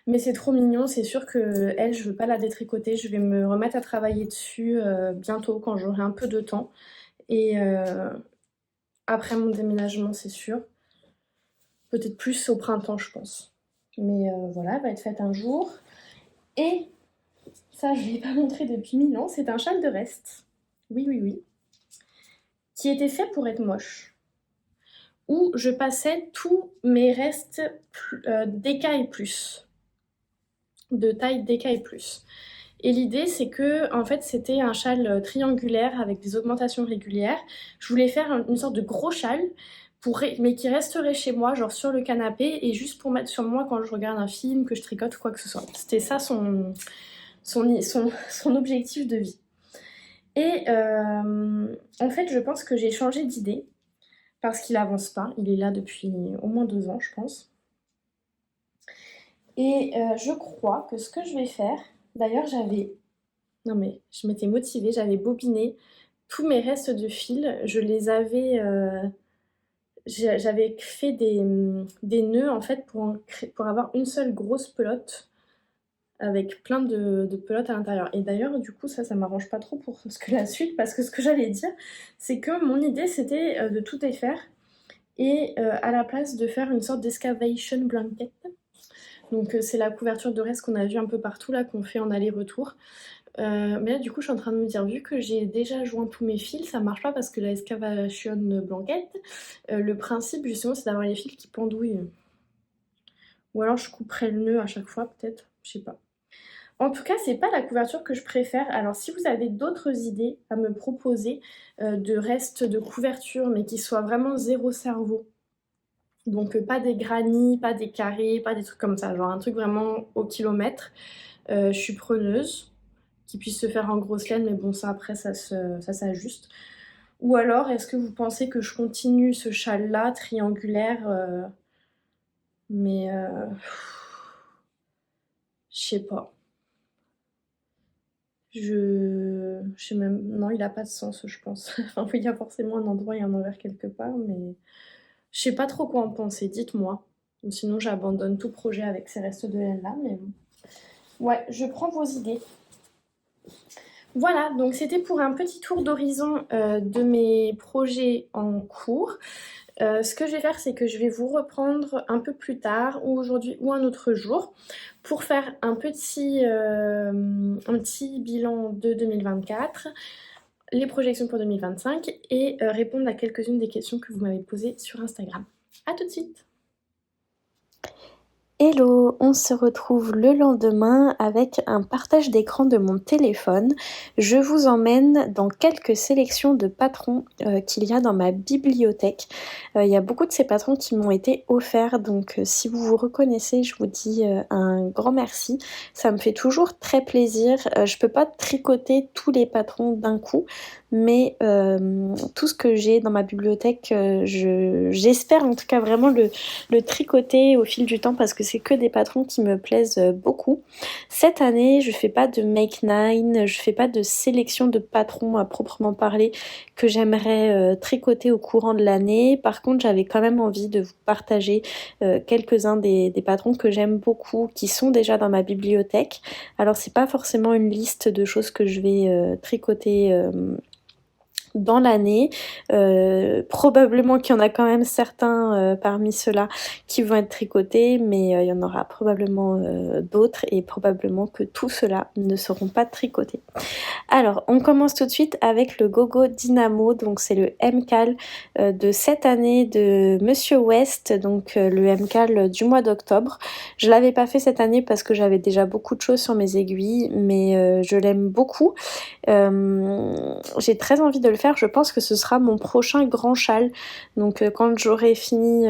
Mais c'est trop mignon, c'est sûr que elle, je veux pas la détricoter, je vais me remettre à travailler dessus bientôt quand j'aurai un peu de temps. Et après mon déménagement, c'est sûr. Peut-être plus au printemps, je pense. Mais voilà, elle va être faite un jour. Et ça, je ne l'ai pas montré depuis 1000 ans, c'est un châle de reste. Oui. Qui était fait pour être moche. Où je passais tous mes restes DK et plus. De taille DK et plus. Et l'idée, c'est que, en fait, c'était un châle triangulaire avec des augmentations régulières. Je voulais faire une sorte de gros châle, mais qui resterait chez moi, genre sur le canapé, et juste pour mettre sur moi quand je regarde un film, que je tricote, quoi que ce soit. C'était ça son objectif de vie. Et en fait, je pense que j'ai changé d'idée, parce qu'il avance pas. Il est là depuis au moins 2 ans, je pense. Et je crois que ce que je vais faire... D'ailleurs, je m'étais motivée, j'avais bobiné tous mes restes de fil. J'avais fait des nœuds en fait pour avoir une seule grosse pelote avec plein de pelotes à l'intérieur. Et d'ailleurs, du coup, ça m'arrange pas trop pour la suite, parce que ce que j'allais dire, c'est que mon idée, c'était de tout défaire et à la place de faire une sorte d'excavation blanket. Donc c'est la couverture de reste qu'on a vu un peu partout là, qu'on fait en aller-retour. Mais là du coup je suis en train de me dire, vu que j'ai déjà joint tous mes fils, ça marche pas parce que la excavation blanket, le principe justement c'est d'avoir les fils qui pendouillent. Ou alors je couperai le nœud à chaque fois peut-être, je sais pas. En tout cas, c'est pas la couverture que je préfère. Alors si vous avez d'autres idées à me proposer de restes de couverture, mais qui soient vraiment zéro cerveau, donc pas des granits, pas des carrés, pas des trucs comme ça, genre un truc vraiment au kilomètre, je suis preneuse, qui puisse se faire en grosse laine, mais bon ça après ça s'ajuste. Ou alors est-ce que vous pensez que je continue ce châle là triangulaire, mais je sais pas. Je sais même... Non, il a pas de sens, je pense. Enfin, il y a forcément un endroit et un envers quelque part, mais je sais pas trop quoi en penser, dites-moi. Ou sinon, j'abandonne tout projet avec ces restes de laine-là, mais bon. Ouais, je prends vos idées. Voilà, donc c'était pour un petit tour d'horizon de mes projets en cours. Ce que je vais faire, c'est que je vais vous reprendre un peu plus tard, ou aujourd'hui ou un autre jour, pour faire un petit bilan de 2024, les projections pour 2025 et répondre à quelques-unes des questions que vous m'avez posées sur Instagram. A tout de suite! Hello, on se retrouve le lendemain avec un partage d'écran de mon téléphone. Je vous emmène dans quelques sélections de patrons qu'il y a dans ma bibliothèque. Il y a beaucoup de ces patrons qui m'ont été offerts, donc si vous vous reconnaissez, je vous dis un grand merci. Ça me fait toujours très plaisir. Je peux pas tricoter tous les patrons d'un coup, mais tout ce que j'ai dans ma bibliothèque, j'espère en tout cas vraiment le tricoter au fil du temps parce que c'est que des patrons qui me plaisent beaucoup. Cette année, je fais pas de make nine, je fais pas de sélection de patrons à proprement parler que j'aimerais tricoter au courant de l'année. Par contre, j'avais quand même envie de vous partager quelques-uns des patrons que j'aime beaucoup, qui sont déjà dans ma bibliothèque. Alors c'est pas forcément une liste de choses que je vais tricoter dans l'année. Probablement qu'il y en a quand même certains parmi ceux-là qui vont être tricotés, mais il y en aura probablement d'autres et probablement que tous ceux-là ne seront pas tricotés. Alors, on commence tout de suite avec le Gogo Dynamo, donc c'est le MCAL de cette année de Monsieur West, donc le MCAL du mois d'octobre. Je l'avais pas fait cette année parce que j'avais déjà beaucoup de choses sur mes aiguilles, mais je l'aime beaucoup. J'ai très envie de le faire, je pense que ce sera mon prochain grand châle. Donc quand j'aurai fini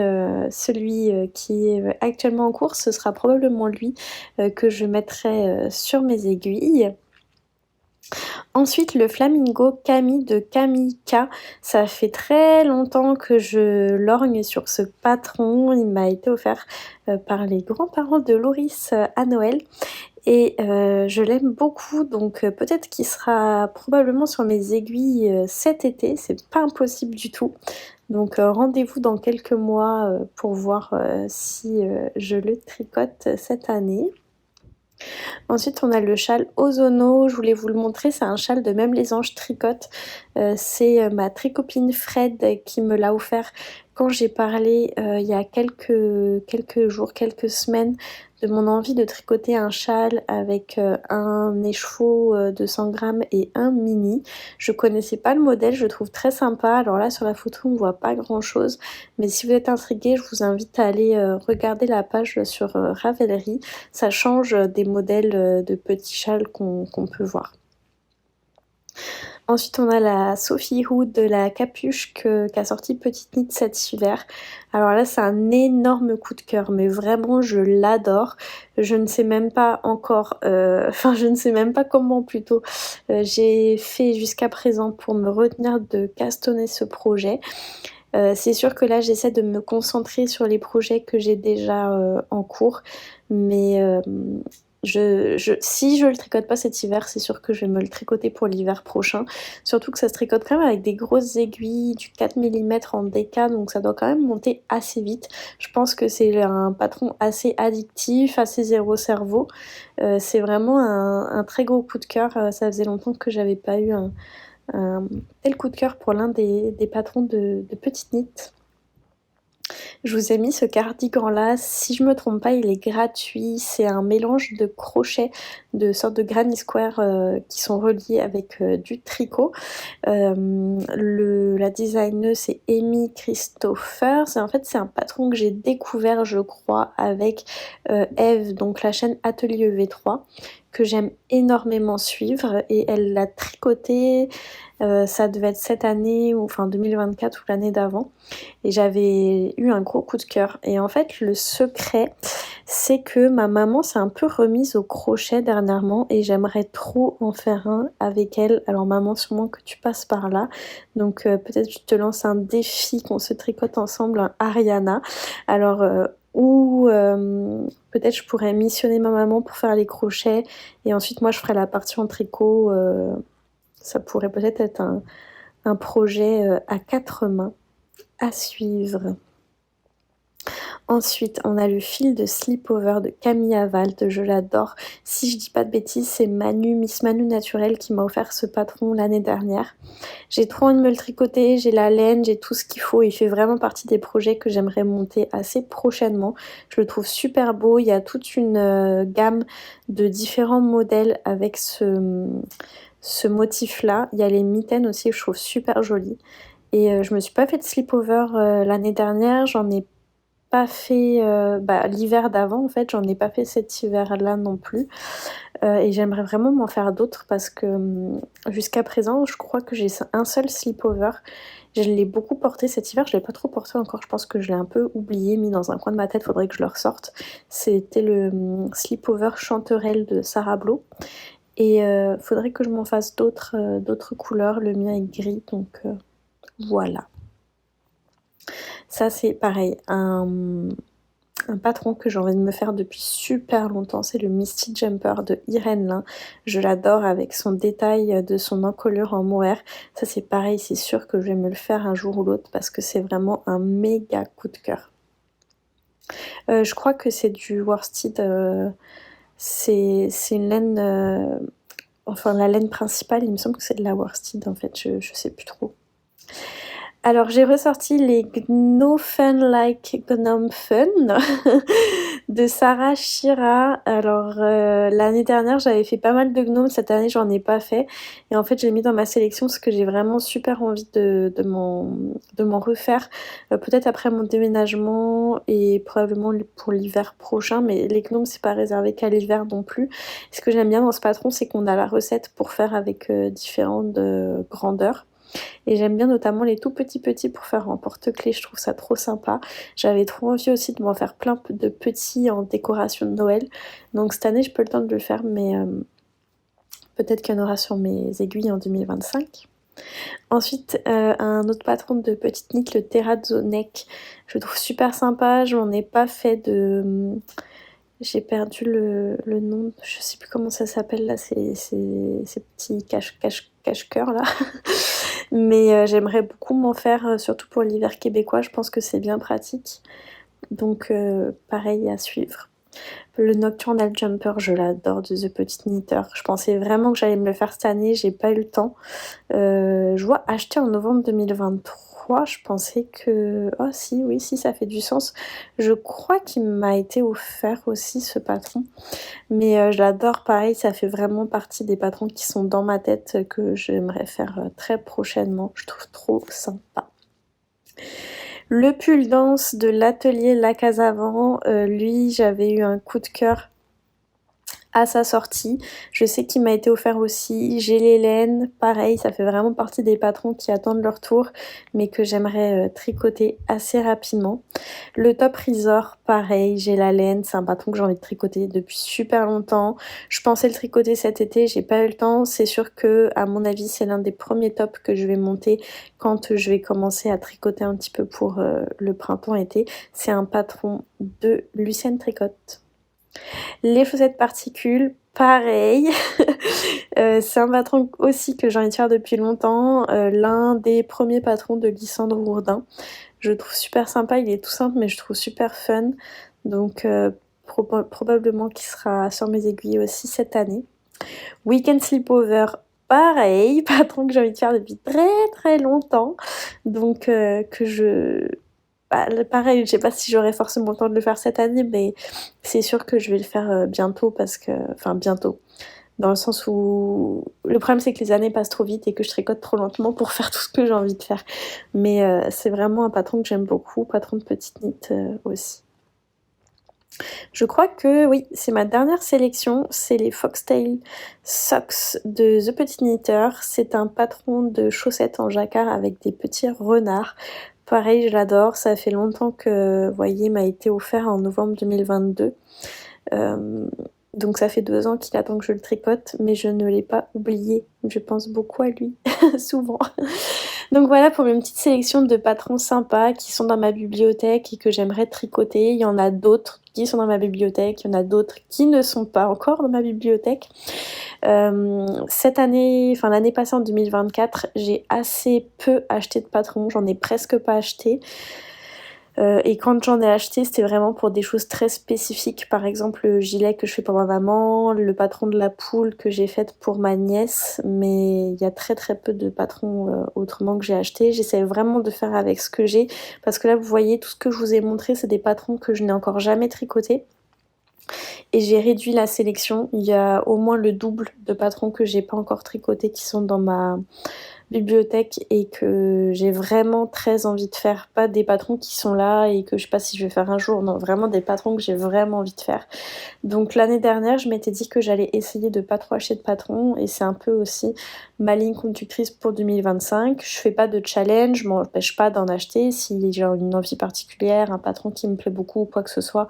celui qui est actuellement en cours, ce sera probablement lui que je mettrai sur mes aiguilles. Ensuite, le Flamingo Camille de Kamika. Ça fait très longtemps que je lorgne sur ce patron. Il m'a été offert par les grands-parents de Loris à Noël. Et je l'aime beaucoup, donc peut-être qu'il sera probablement sur mes aiguilles cet été, c'est pas impossible du tout. Donc rendez-vous dans quelques mois pour voir si je le tricote cette année. Ensuite, on a le châle Ozono, je voulais vous le montrer, c'est un châle de Même les Anges tricotent. C'est ma tricopine Fred qui me l'a offert quand j'ai parlé il y a quelques jours, quelques semaines de mon envie de tricoter un châle avec un écheveau de 100 grammes et un mini. Je connaissais pas le modèle, je le trouve très sympa. Alors là sur la photo on voit pas grand chose, mais si vous êtes intrigué, je vous invite à aller regarder la page sur Ravelry. Ça change des modèles de petits châles qu'on peut voir. Ensuite, on a la Sophie Hood de la capuche qu'a sorti Petite Knit cet hiver. Alors là, c'est un énorme coup de cœur, mais vraiment, je l'adore. Je ne sais même pas encore, je ne sais même pas comment plutôt j'ai fait jusqu'à présent pour me retenir de castonner ce projet. C'est sûr que là, j'essaie de me concentrer sur les projets que j'ai déjà en cours, mais si je le tricote pas cet hiver, c'est sûr que je vais me le tricoter pour l'hiver prochain. Surtout que ça se tricote quand même avec des grosses aiguilles, du 4 mm en DK, donc ça doit quand même monter assez vite. Je pense que c'est un patron assez addictif, assez zéro cerveau. C'est vraiment un très gros coup de cœur. Ça faisait longtemps que j'avais pas eu un tel coup de cœur pour l'un des patrons de Petite Knit. Je vous ai mis ce cardigan là, si je me trompe pas il est gratuit, c'est un mélange de crochets, de sortes de granny square qui sont reliés avec du tricot. La designeuse c'est Amy Christopher, en fait c'est un patron que j'ai découvert je crois avec Eve, donc la chaîne Atelier V3 que j'aime énormément suivre et elle l'a tricoté, ça devait être cette année ou enfin 2024 ou l'année d'avant et j'avais eu un gros coup de cœur. Et en fait le secret c'est que ma maman s'est un peu remise au crochet dernièrement et j'aimerais trop en faire un avec elle. Alors maman sûrement que tu passes par là, donc peut-être je te lance un défi qu'on se tricote ensemble un Ariana. Alors ou peut-être je pourrais missionner ma maman pour faire les crochets et ensuite moi je ferai la partie en tricot. Ça pourrait peut-être être un projet à 4 mains à suivre. Ensuite, on a le fil de Sleepover de Camille Avalt, je l'adore. Si je dis pas de bêtises, c'est Miss Manu Naturel qui m'a offert ce patron l'année dernière. J'ai trop envie de me le tricoter, j'ai la laine, j'ai tout ce qu'il faut. Il fait vraiment partie des projets que j'aimerais monter assez prochainement. Je le trouve super beau, il y a toute une gamme de différents modèles avec ce motif-là. Il y a les mitaines aussi que je trouve super jolies. Et je me suis pas fait de sleepover l'année dernière, j'en ai pas fait l'hiver d'avant en fait, j'en ai pas fait cet hiver-là non plus. Et j'aimerais vraiment m'en faire d'autres parce que jusqu'à présent, je crois que j'ai un seul sleepover. Je l'ai beaucoup porté cet hiver, je l'ai pas trop porté encore, je pense que je l'ai un peu oublié, mis dans un coin de ma tête, faudrait que je le ressorte. C'était le sleepover Chanterelle de Sarah Blo. Et faudrait que je m'en fasse d'autres couleurs, le mien est gris, donc voilà. Ça c'est pareil, un patron que j'ai envie de me faire depuis super longtemps, c'est le Misty Jumper de Irène Lin. Je l'adore avec son détail de son encolure en mohair. Ça c'est pareil, c'est sûr que je vais me le faire un jour ou l'autre parce que c'est vraiment un méga coup de cœur. Je crois que c'est du worsted, c'est une laine, enfin la laine principale, il me semble que c'est de la worsted en fait, je sais plus trop. Alors j'ai ressorti les Gno Fun Like Gnome Fun de Sarah Shira. Alors l'année dernière j'avais fait pas mal de gnomes, cette année j'en ai pas fait. Et en fait j'ai mis dans ma sélection ce que j'ai vraiment super envie de m'en refaire. Peut-être après mon déménagement et probablement pour l'hiver prochain. Mais les gnomes c'est pas réservé qu'à l'hiver non plus. Ce que j'aime bien dans ce patron c'est qu'on a la recette pour faire avec différentes grandeurs. Et j'aime bien notamment les tout petits pour faire en porte-clés, je trouve ça trop sympa. J'avais trop envie aussi de m'en faire plein de petits en décoration de Noël. Donc cette année, je peux le temps de le faire, mais peut-être qu'il y en aura sur mes aiguilles en 2025. Ensuite, un autre patron de petite knit, le Terrazzo Neck. Je le trouve super sympa, je m'en ai pas fait de... J'ai perdu le nom, je sais plus comment ça s'appelle là, ces petits cache-cœurs là. Mais j'aimerais beaucoup m'en faire, surtout pour l'hiver québécois, je pense que c'est bien pratique. Donc pareil à suivre. Le Nocturnal Jumper, je l'adore, de The Petite Knitter. Je pensais vraiment que j'allais me le faire cette année, j'ai pas eu le temps. Je vois acheté en novembre 2023, je pensais que... Oh si, oui, si, ça fait du sens. Je crois qu'il m'a été offert aussi ce patron. Mais je l'adore, pareil, ça fait vraiment partie des patrons qui sont dans ma tête que j'aimerais faire très prochainement. Je trouve trop sympa. Le pull danse de l'atelier La Casavant, lui, j'avais eu un coup de cœur à sa sortie. Je sais qu'il m'a été offert aussi. J'ai les laines, pareil, ça fait vraiment partie des patrons qui attendent leur tour, mais que j'aimerais tricoter assez rapidement. Le top resort, pareil, j'ai la laine, c'est un patron que j'ai envie de tricoter depuis super longtemps. Je pensais le tricoter cet été, j'ai pas eu le temps. C'est sûr que, à mon avis, c'est l'un des premiers tops que je vais monter quand je vais commencer à tricoter un petit peu pour le printemps-été. C'est un patron de Lucienne Tricotte. Les chaussettes particules, pareil. C'est un patron aussi que j'ai envie de faire depuis longtemps. L'un des premiers patrons de Lysandre Hourdin. Je le trouve super sympa, il est tout simple mais je trouve super fun. Donc probablement qu'il sera sur mes aiguilles aussi cette année. Weekend Sleepover, pareil. Patron que j'ai envie de faire depuis très longtemps. Donc que je... pareil, je sais pas si j'aurai forcément le temps de le faire cette année, mais c'est sûr que je vais le faire bientôt parce que... Enfin, bientôt. Dans le sens où... Le problème, c'est que les années passent trop vite et que je tricote trop lentement pour faire tout ce que j'ai envie de faire. Mais c'est vraiment un patron que j'aime beaucoup, patron de petite knit aussi. Je crois que oui, c'est ma dernière sélection, c'est les Foxtail Socks de The Petit Knitter. C'est un patron de chaussettes en jacquard avec des petits renards. Pareil, je l'adore, ça fait longtemps que, vous voyez, m'a été offert en novembre 2022. Donc ça fait 2 ans qu'il attend que je le tricote, mais je ne l'ai pas oublié. Je pense beaucoup à lui, souvent. Donc voilà pour une petite sélection de patrons sympas qui sont dans ma bibliothèque et que j'aimerais tricoter. Il y en a d'autres qui sont dans ma bibliothèque, il y en a d'autres qui ne sont pas encore dans ma bibliothèque. Cette année, enfin l'année passée en 2024, j'ai assez peu acheté de patrons, j'en ai presque pas acheté. Et quand j'en ai acheté, c'était vraiment pour des choses très spécifiques. Par exemple, le gilet que je fais pour ma maman, le patron de la poule que j'ai fait pour ma nièce. Mais il y a très très peu de patrons autrement que j'ai acheté. J'essaie vraiment de faire avec ce que j'ai. Parce que là, vous voyez, tout ce que je vous ai montré, c'est des patrons que je n'ai encore jamais tricotés. Et j'ai réduit la sélection. Il y a au moins le double de patrons que j'ai pas encore tricotés qui sont dans ma bibliothèque et que j'ai vraiment très envie de faire. Pas des patrons qui sont là et que je sais pas si je vais faire un jour, non, vraiment des patrons que j'ai vraiment envie de faire. Donc l'année dernière, je m'étais dit que j'allais essayer de pas trop acheter de patrons et c'est un peu aussi ma ligne conductrice pour 2025. Je fais pas de challenge, je m'empêche pas d'en acheter. Si j'ai une envie particulière, un patron qui me plaît beaucoup ou quoi que ce soit,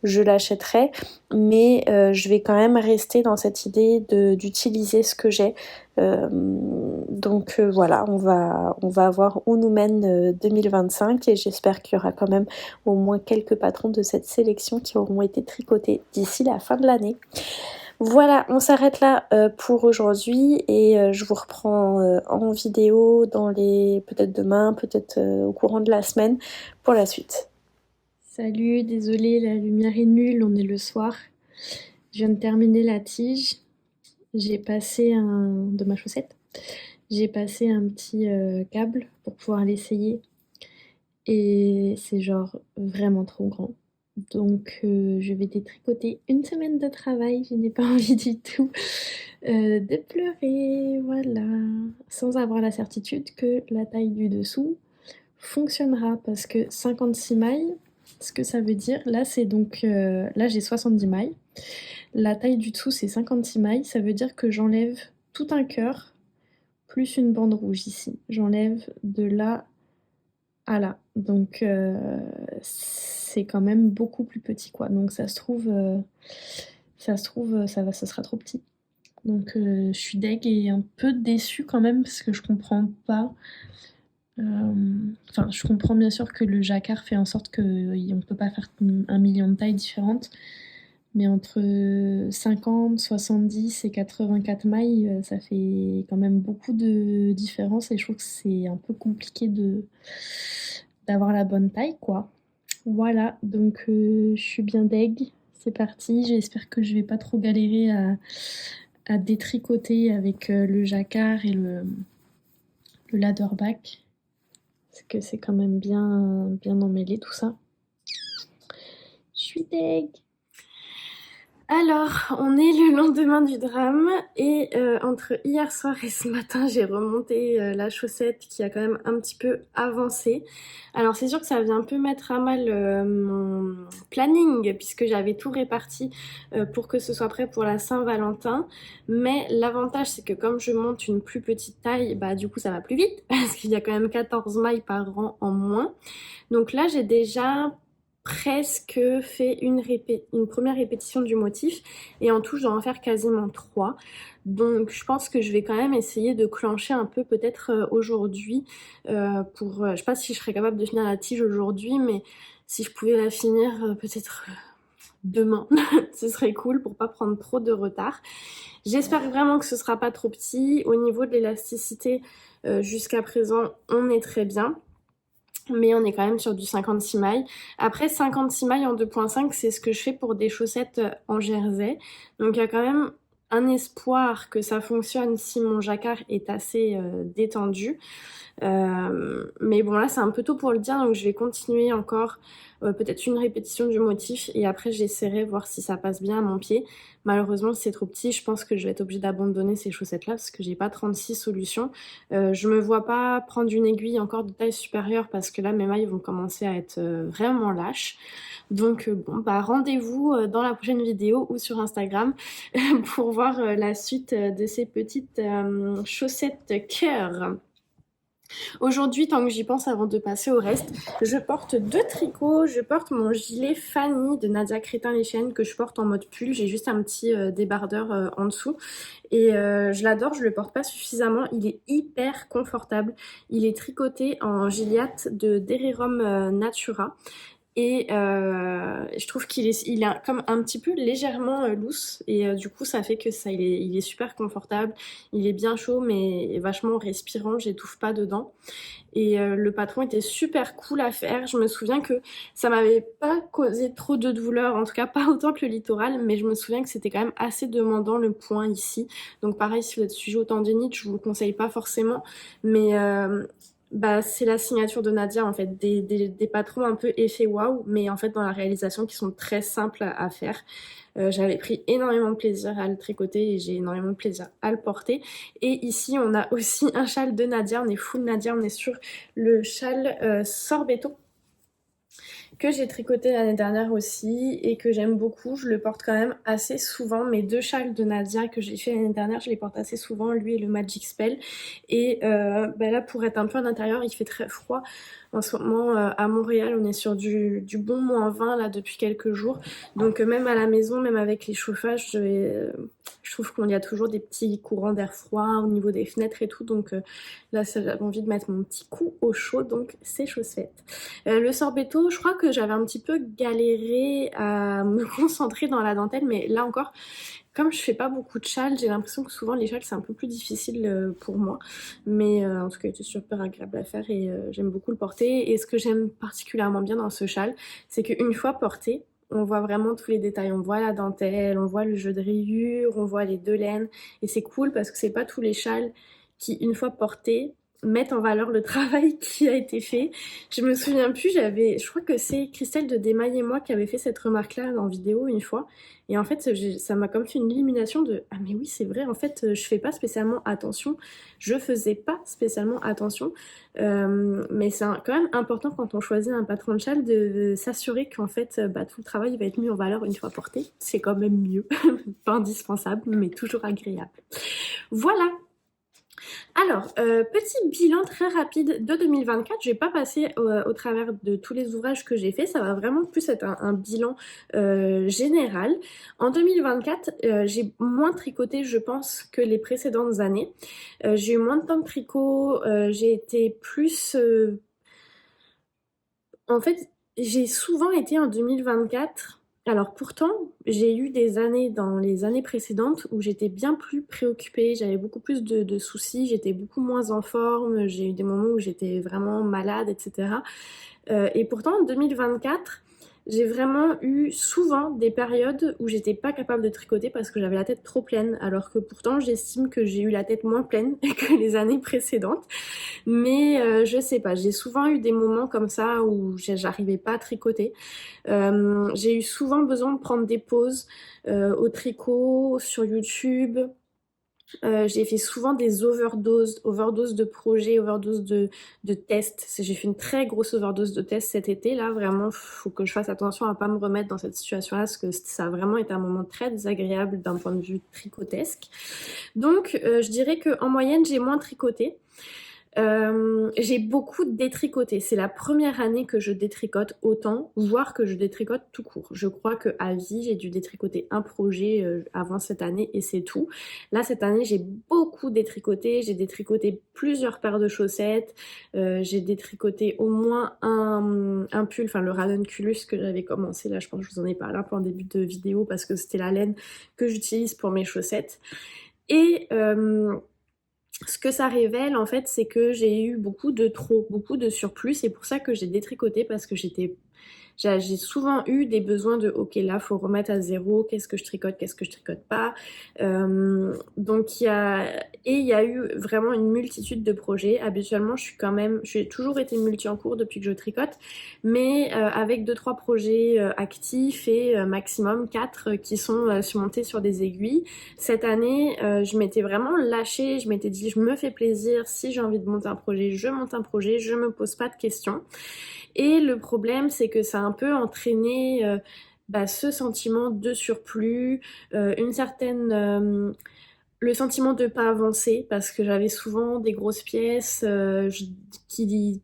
je l'achèterai. Mais je vais quand même rester dans cette idée d'utiliser ce que j'ai. Donc voilà, on va voir où nous mène 2025 et j'espère qu'il y aura quand même au moins quelques patrons de cette sélection qui auront été tricotés d'ici la fin de l'année. Voilà, on s'arrête là pour aujourd'hui et je vous reprends en vidéo peut-être demain, peut-être au courant de la semaine pour la suite. Salut, désolée, la lumière est nulle, on est le soir. Je viens de terminer la tige. J'ai passé de ma chaussette. J'ai passé un petit câble pour pouvoir l'essayer. Et c'est genre vraiment trop grand. Donc je vais détricoter une semaine de travail. Je n'ai pas envie du tout de pleurer. Voilà. Sans avoir la certitude que la taille du dessous fonctionnera. Parce que 56 mailles, ce que ça veut dire, là c'est donc... là j'ai 70 mailles. La taille du dessous c'est 56 mailles. Ça veut dire que j'enlève tout un cœur plus une bande rouge ici. J'enlève de là à là. Donc c'est quand même beaucoup plus petit quoi. Donc ça se trouve ça sera trop petit. Donc je suis deg et un peu déçue quand même parce que je comprends pas. Enfin, je comprends bien sûr que le jacquard fait en sorte qu'on ne peut pas faire 1 million de tailles différentes. Mais entre 50, 70 et 84 mailles, ça fait quand même beaucoup de différence et je trouve que c'est un peu compliqué d'avoir la bonne taille, quoi. Voilà, donc je suis bien deg, c'est parti. J'espère que je vais pas trop galérer à détricoter avec le jacquard et le leatherback. Parce que c'est quand même bien emmêlé tout ça. Je suis deg. Alors, on est le lendemain du drame et entre hier soir et ce matin, j'ai remonté la chaussette qui a quand même un petit peu avancé. Alors c'est sûr que ça vient un peu mettre à mal mon planning puisque j'avais tout réparti pour que ce soit prêt pour la Saint-Valentin. Mais l'avantage c'est que comme je monte une plus petite taille, bah du coup ça va plus vite parce qu'il y a quand même 14 mailles par rang en moins. Donc là j'ai déjà presque fait une première répétition du motif et en tout je dois en faire quasiment 3. Donc je pense que je vais quand même essayer de clencher un peu peut-être aujourd'hui pour... je sais pas si je serais capable de finir la tige aujourd'hui, mais si je pouvais la finir peut-être demain, ce serait cool pour pas prendre trop de retard. J'espère vraiment que ce sera pas trop petit. Au niveau de l'élasticité, jusqu'à présent, on est très bien. Mais on est quand même sur du 56 mailles. Après, 56 mailles en 2.5, c'est ce que je fais pour des chaussettes en jersey. Donc il y a quand même un espoir que ça fonctionne si mon jacquard est assez détendu. Mais bon, là c'est un peu tôt pour le dire, donc je vais continuer encore peut-être une répétition du motif et après j'essaierai voir si ça passe bien à mon pied. Malheureusement, si c'est trop petit, je pense que je vais être obligée d'abandonner ces chaussettes-là parce que j'ai pas 36 solutions. Je me vois pas prendre une aiguille encore de taille supérieure parce que là mes mailles vont commencer à être vraiment lâches. Donc bon, bah rendez-vous dans la prochaine vidéo ou sur Instagram pour voir la suite de ces petites chaussettes cœur. Aujourd'hui, tant que j'y pense avant de passer au reste, je porte 2 tricots. Je porte mon gilet Fanny de Nadia Crétin-Léchenne que je porte en mode pull. J'ai juste un petit débardeur en dessous. Et je l'adore, je le porte pas suffisamment. Il est hyper confortable. Il est tricoté en gilliatt de Derirum Natura. Et je trouve il est comme un petit peu légèrement loose et du coup ça fait que il est super confortable, il est bien chaud mais vachement respirant, j'étouffe pas dedans. Et le patron était super cool à faire. Je me souviens que ça m'avait pas causé trop de douleur, en tout cas pas autant que le littoral, mais je me souviens que c'était quand même assez demandant le point ici. Donc pareil, si vous êtes sujet au tendinite, je vous le conseille pas forcément, mais bah, c'est la signature de Nadia en fait, des patrons un peu effet waouh, mais en fait dans la réalisation qui sont très simples à faire. J'avais pris énormément de plaisir à le tricoter et j'ai énormément de plaisir à le porter. Et ici, on a aussi un châle de Nadia. On est full Nadia. On est sur le châle Sorbetto que j'ai tricoté l'année dernière aussi et que j'aime beaucoup. Je le porte quand même assez souvent. Mes 2 châles de Nadia que j'ai fait l'année dernière, je les porte assez souvent, lui et le Magic Spell. Et bah là, pour être un peu à l'intérieur, il fait très froid. En ce moment, à Montréal, on est sur du bon -20 là depuis quelques jours. Donc même à la maison, même avec les chauffages, je trouve qu'il y a toujours des petits courants d'air froid au niveau des fenêtres et tout. Donc là, j'avais envie de mettre mon petit coup au chaud, donc c'est chose faite. Le sorbetto, je crois que j'avais un petit peu galéré à me concentrer dans la dentelle, mais là encore, comme je fais pas beaucoup de châles, j'ai l'impression que souvent les châles c'est un peu plus difficile pour moi. Mais en tout cas, il était super agréable à faire et j'aime beaucoup le porter. Et ce que j'aime particulièrement bien dans ce châle, c'est qu'une fois porté, on voit vraiment tous les détails. On voit la dentelle, on voit le jeu de rayures, on voit les 2 laines. Et c'est cool parce que c'est pas tous les châles qui, une fois portés, mettent en valeur le travail qui a été fait. Je me souviens plus, je crois que c'est Christelle de Desmailles et moi qui avait fait cette remarque-là en vidéo une fois. Et en fait, ça m'a comme fait une illumination de ah mais oui, c'est vrai, en fait, je fais pas spécialement attention. Je faisais pas spécialement attention. Mais c'est quand même important quand on choisit un patron de châle de s'assurer qu'en fait, bah, tout le travail va être mis en valeur une fois porté. C'est quand même mieux. Pas indispensable, mais toujours agréable. Voilà. Alors, petit bilan très rapide de 2024. Je vais pas passer au travers de tous les ouvrages que j'ai faits. Ça va vraiment plus être un bilan général. En 2024, j'ai moins tricoté, je pense, que les précédentes années. J'ai eu moins de temps de tricot. J'ai été plus... En fait, j'ai souvent été en 2024. Alors pourtant, j'ai eu des années dans les années précédentes où j'étais bien plus préoccupée, j'avais beaucoup plus de soucis, j'étais beaucoup moins en forme, j'ai eu des moments où j'étais vraiment malade, etc. Et pourtant, en 2024, j'ai vraiment eu souvent des périodes où j'étais pas capable de tricoter parce que j'avais la tête trop pleine, alors que pourtant, j'estime que j'ai eu la tête moins pleine que les années précédentes. Mais je sais pas, j'ai souvent eu des moments comme ça où j'arrivais pas à tricoter. J'ai eu souvent besoin de prendre des pauses au tricot, sur YouTube. J'ai fait souvent des overdoses de projets, overdoses de tests. J'ai fait une très grosse overdose de tests cet été. Là, vraiment, faut que je fasse attention à pas me remettre dans cette situation-là parce que ça a vraiment été un moment très désagréable d'un point de vue tricotesque. Donc, je dirais qu'en moyenne, j'ai moins tricoté. J'ai beaucoup détricoté. C'est la première année que je détricote autant, voire que je détricote tout court. Je crois que à vie, j'ai dû détricoter un projet avant cette année et c'est tout. Là, cette année, j'ai beaucoup détricoté. J'ai détricoté plusieurs paires de chaussettes. J'ai détricoté au moins un pull, enfin le ranunculus que j'avais commencé. Là, je pense que je vous en ai parlé un peu en début de vidéo parce que c'était la laine que j'utilise pour mes chaussettes. Et ce que ça révèle en fait, c'est que j'ai eu beaucoup de trop, beaucoup de surplus. C'est pour ça que j'ai détricoté parce que j'ai souvent eu des besoins de ok là faut remettre à zéro, qu'est-ce que je tricote pas. Donc il y a eu vraiment une multitude de projets. Habituellement j'ai toujours été multi en cours depuis que je tricote, mais avec 2-3 projets actifs et maximum 4 qui sont surmontés sur des aiguilles. Cette année je m'étais vraiment lâchée, je m'étais dit je me fais plaisir, si j'ai envie de monter un projet, je monte un projet, je me pose pas de questions. Et le problème, c'est que ça a un peu entraîné ce sentiment de surplus, le sentiment de pas avancer, parce que j'avais souvent des grosses pièces qui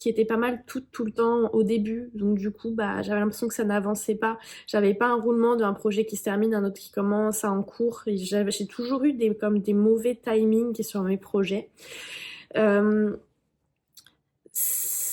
étaient pas mal tout le temps au début. Donc du coup, j'avais l'impression que ça n'avançait pas. J'avais pas un roulement d'un projet qui se termine, un autre qui commence, un en cours. Et j'ai toujours eu comme des mauvais timings sur mes projets.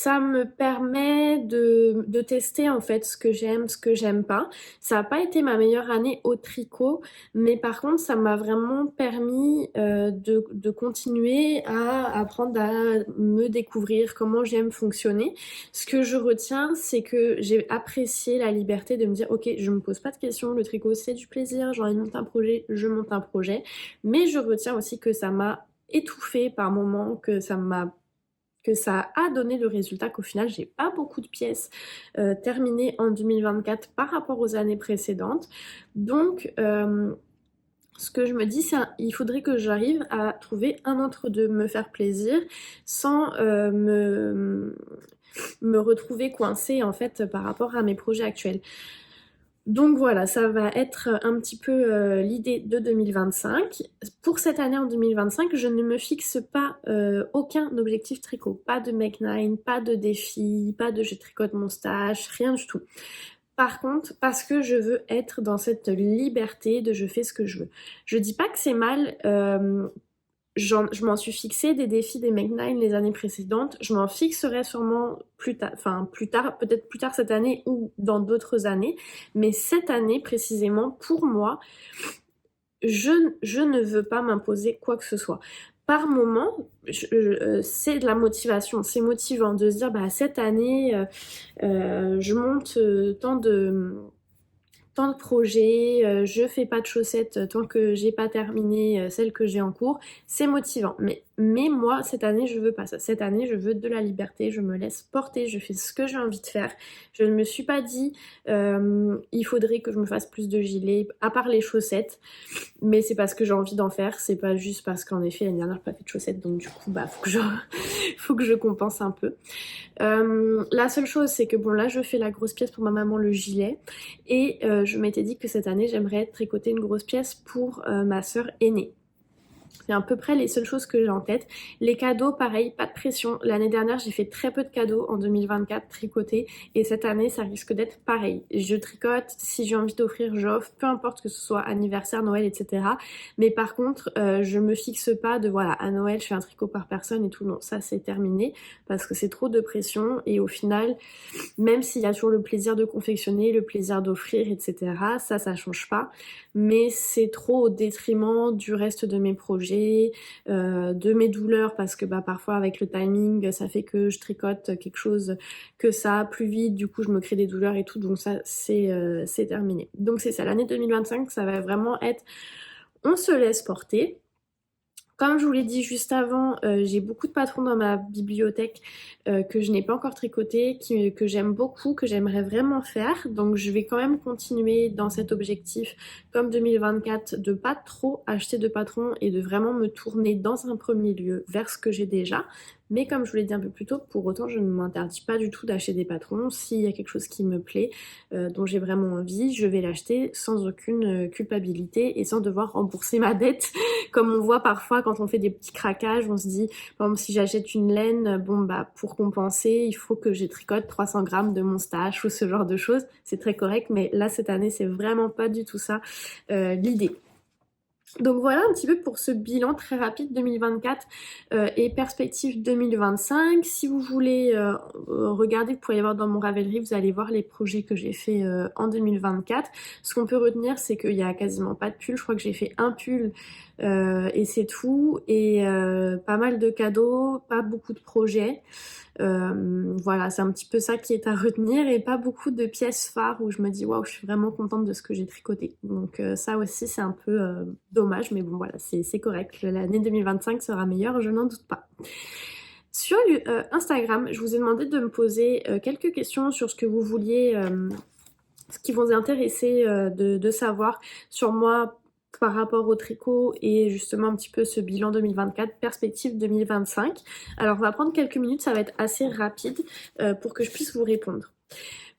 ça me permet de tester en fait ce que j'aime pas. Ça n'a pas été ma meilleure année au tricot, mais par contre ça m'a vraiment permis de continuer à apprendre à me découvrir, comment j'aime fonctionner. Ce que je retiens, c'est que j'ai apprécié la liberté de me dire ok, je me pose pas de questions, le tricot c'est du plaisir, j'ai envie de monter un projet, je monte un projet, mais je retiens aussi que ça m'a étouffée par moments, que ça a donné le résultat qu'au final j'ai pas beaucoup de pièces terminées en 2024 par rapport aux années précédentes. Donc ce que je me dis, c'est il faudrait que j'arrive à trouver un entre-deux, me faire plaisir sans me retrouver coincée en fait par rapport à mes projets actuels. Donc voilà, ça va être un petit peu l'idée de 2025. Pour cette année en 2025, je ne me fixe pas aucun objectif tricot. Pas de Make 9, pas de défi, pas de je tricote mon stage, rien du tout. Par contre, parce que je veux être dans cette liberté de je fais ce que je veux. Je dis pas que c'est mal, je m'en suis fixé des défis des Make 9 les années précédentes. Je m'en fixerai sûrement plus tard, peut-être plus tard cette année ou dans d'autres années. Mais cette année précisément, pour moi, je ne veux pas m'imposer quoi que ce soit. Par moment, c'est de la motivation, c'est motivant de se dire bah cette année, je monte tant de projets, je fais pas de chaussettes tant que j'ai pas terminé celles que j'ai en cours, c'est motivant. Mais moi, cette année, je veux pas ça. Cette année, je veux de la liberté, je me laisse porter, je fais ce que j'ai envie de faire. Je ne me suis pas dit, il faudrait que je me fasse plus de gilets, à part les chaussettes, mais c'est parce que j'ai envie d'en faire, c'est pas juste parce qu'en effet, l'année dernière, j'ai pas fait de chaussettes, donc du coup, bah, faut que je compense un peu. La seule chose, c'est que bon, là, je fais la grosse pièce pour ma maman, le gilet, et je m'étais dit que cette année, j'aimerais tricoter une grosse pièce pour ma sœur aînée. C'est à peu près les seules choses que j'ai en tête. Les cadeaux, pareil, pas de pression. L'année dernière, j'ai fait très peu de cadeaux en 2024 tricotés et cette année, ça risque d'être pareil. Je tricote, si j'ai envie d'offrir, j'offre, peu importe que ce soit anniversaire, Noël, etc. Mais par contre, je me fixe pas de voilà, à Noël, je fais un tricot par personne et tout. Non, ça c'est terminé parce que c'est trop de pression et au final, même s'il y a toujours le plaisir de confectionner, le plaisir d'offrir, etc., ça change pas. Mais c'est trop au détriment du reste de mes projets, de mes douleurs, parce que bah, parfois avec le timing, ça fait que je tricote quelque chose que ça plus vite, du coup je me crée des douleurs et tout, donc ça c'est terminé. Donc c'est ça, l'année 2025, ça va vraiment être on se laisse porter. Comme je vous l'ai dit juste avant, j'ai beaucoup de patrons dans ma bibliothèque que je n'ai pas encore tricoté, que j'aime beaucoup, que j'aimerais vraiment faire. Donc je vais quand même continuer dans cet objectif, comme 2024, de pas trop acheter de patrons et de vraiment me tourner dans un premier lieu vers ce que j'ai déjà. Mais comme je vous l'ai dit un peu plus tôt, pour autant je ne m'interdis pas du tout d'acheter des patrons. S'il y a quelque chose qui me plaît, dont j'ai vraiment envie, je vais l'acheter sans aucune culpabilité et sans devoir rembourser ma dette. Comme on voit parfois quand on fait des petits craquages, on se dit, par exemple si j'achète une laine, bon bah pour compenser, il faut que je tricote 300 grammes de mon stash ou ce genre de choses. C'est très correct, mais là cette année c'est vraiment pas du tout ça l'idée. Donc voilà un petit peu pour ce bilan très rapide 2024 et perspective 2025. Si vous voulez regarder, vous pourriez voir dans mon Ravelry, vous allez voir les projets que j'ai fait en 2024. Ce qu'on peut retenir, c'est qu'il y a quasiment pas de pull. Je crois que j'ai fait un pull et c'est tout. Et pas mal de cadeaux, pas beaucoup de projets. Voilà, c'est un petit peu ça qui est à retenir et pas beaucoup de pièces phares où je me dis waouh, je suis vraiment contente de ce que j'ai tricoté. Donc ça aussi c'est un peu dommage, mais bon voilà, c'est correct. L'année 2025 sera meilleure, je n'en doute pas. Sur Instagram, je vous ai demandé de me poser quelques questions sur ce que vous vouliez, ce qui vous intéressait de savoir sur moi par rapport au tricot et justement un petit peu ce bilan 2024, perspective 2025. Alors on va prendre quelques minutes, ça va être assez rapide pour que je puisse vous répondre.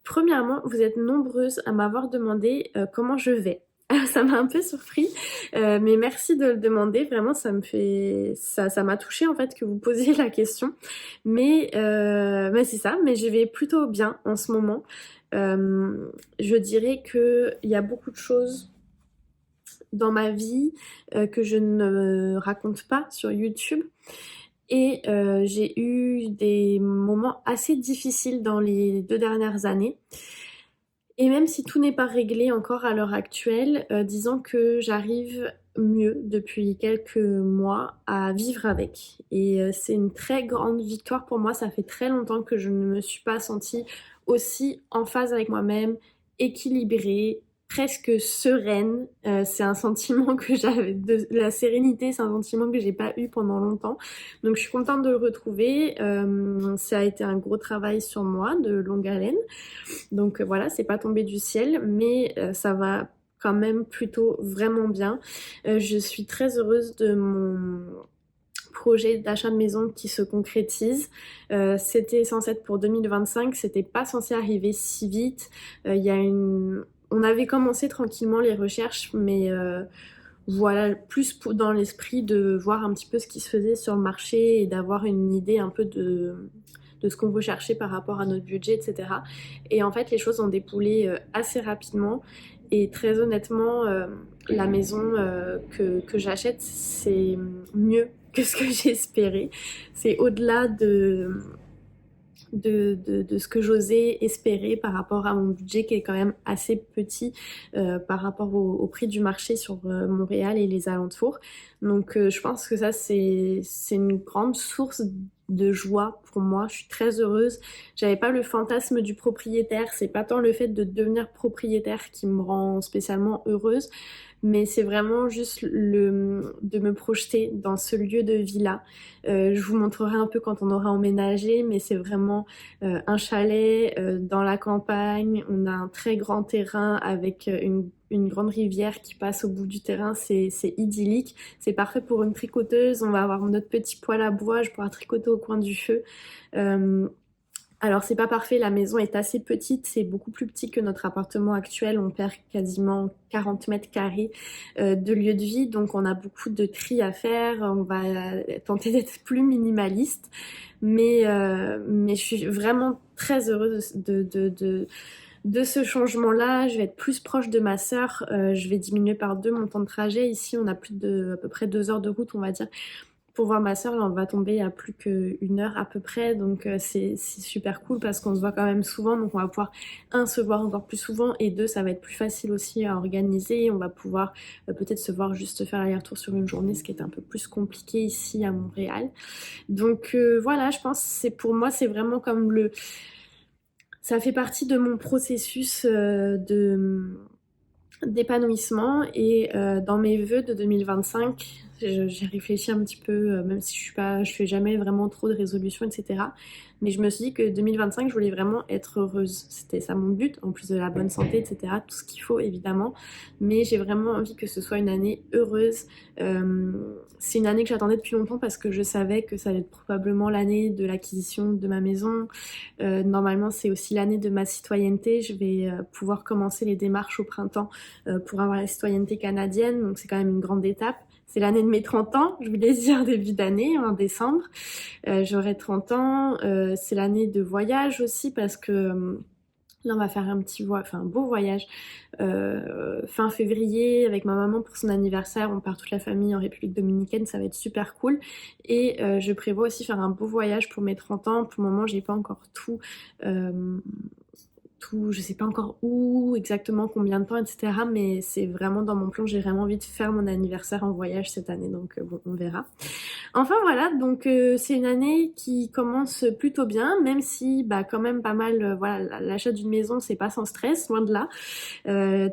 Premièrement, vous êtes nombreuses à m'avoir demandé comment je vais. Alors, ça m'a un peu surpris, mais merci de le demander. Vraiment, ça m'a touchée en fait que vous posiez la question. Mais c'est ça. Mais je vais plutôt bien en ce moment. Je dirais que il y a beaucoup de choses dans ma vie que je ne raconte pas sur YouTube Et j'ai eu des moments assez difficiles dans les 2 dernières années. Et même si tout n'est pas réglé encore à l'heure actuelle, disons que j'arrive mieux depuis quelques mois à vivre avec. Et c'est une très grande victoire pour moi. Ça fait très longtemps que je ne me suis pas sentie aussi en phase avec moi-même, équilibrée, presque sereine. C'est un sentiment que j'avais de la sérénité, c'est un sentiment que j'ai pas eu pendant longtemps. Donc je suis contente de le retrouver. Ça a été un gros travail sur moi, de longue haleine. Donc voilà, c'est pas tombé du ciel, mais ça va quand même plutôt vraiment bien. Je suis très heureuse de mon projet d'achat de maison qui se concrétise. C'était censé être pour 2025, c'était pas censé arriver si vite. Il y a On avait commencé tranquillement les recherches, mais voilà, plus dans l'esprit de voir un petit peu ce qui se faisait sur le marché et d'avoir une idée un peu de ce qu'on veut chercher par rapport à notre budget, etc. Et en fait, les choses ont découlé assez rapidement. Et très honnêtement, la maison que j'achète, c'est mieux que ce que j'ai espéré. C'est au-delà de ce que j'osais espérer par rapport à mon budget qui est quand même assez petit par rapport au prix du marché sur Montréal et les alentours. Donc je pense que ça c'est une grande source de joie pour moi. Je suis très heureuse. J'avais pas le fantasme du propriétaire. C'est pas tant le fait de devenir propriétaire qui me rend spécialement heureuse, mais c'est vraiment juste de me projeter dans ce lieu de vie-là. Je vous montrerai un peu quand on aura emménagé, mais c'est vraiment un chalet dans la campagne. On a un très grand terrain avec une grande rivière qui passe au bout du terrain. C'est idyllique. C'est parfait pour une tricoteuse. On va avoir notre petit poêle à bois. Je pourrai tricoter au coin du feu. Euh, alors c'est pas parfait, la maison est assez petite, c'est beaucoup plus petit que notre appartement actuel, on perd quasiment 40 mètres carrés de lieu de vie, donc on a beaucoup de tri à faire, on va tenter d'être plus minimaliste, mais je suis vraiment très heureuse de ce changement-là. Je vais être plus proche de ma sœur, je vais diminuer par 2 mon temps de trajet, ici on a plus de à peu près 2 heures de route on va dire. Pour voir ma soeur, là, on va tomber à plus qu'une heure à peu près, donc c'est super cool parce qu'on se voit quand même souvent, donc on va pouvoir, un, se voir encore plus souvent, et deux, ça va être plus facile aussi à organiser, on va pouvoir peut-être se voir juste faire l'aller-retour sur une journée, ce qui est un peu plus compliqué ici à Montréal. Donc voilà, je pense que pour moi, c'est vraiment comme ça fait partie de mon processus d'épanouissement et dans mes vœux de 2025, j'ai réfléchi un petit peu, même si je fais jamais vraiment trop de résolutions, etc. Mais je me suis dit que 2025, je voulais vraiment être heureuse. C'était ça mon but, en plus de la bonne santé, etc. Tout ce qu'il faut, évidemment. Mais j'ai vraiment envie que ce soit une année heureuse. C'est une année que j'attendais depuis longtemps parce que je savais que ça allait être probablement l'année de l'acquisition de ma maison. Normalement, c'est aussi l'année de ma citoyenneté. Je vais pouvoir commencer les démarches au printemps pour avoir la citoyenneté canadienne. Donc, c'est quand même une grande étape. C'est l'année de mes 30 ans, je voulais dire début d'année, en décembre. J'aurai 30 ans. C'est l'année de voyage aussi parce que là, on va faire un beau voyage fin février avec ma maman pour son anniversaire. On part toute la famille en République dominicaine, ça va être super cool. Et je prévois aussi faire un beau voyage pour mes 30 ans. Pour le moment, j'ai pas encore je sais pas encore où, exactement combien de temps, etc. Mais c'est vraiment dans mon plan, j'ai vraiment envie de faire mon anniversaire en voyage cette année, donc bon, on verra. Enfin voilà, donc c'est une année qui commence plutôt bien, même si bah quand même pas mal, voilà, l'achat d'une maison c'est pas sans stress, loin de là.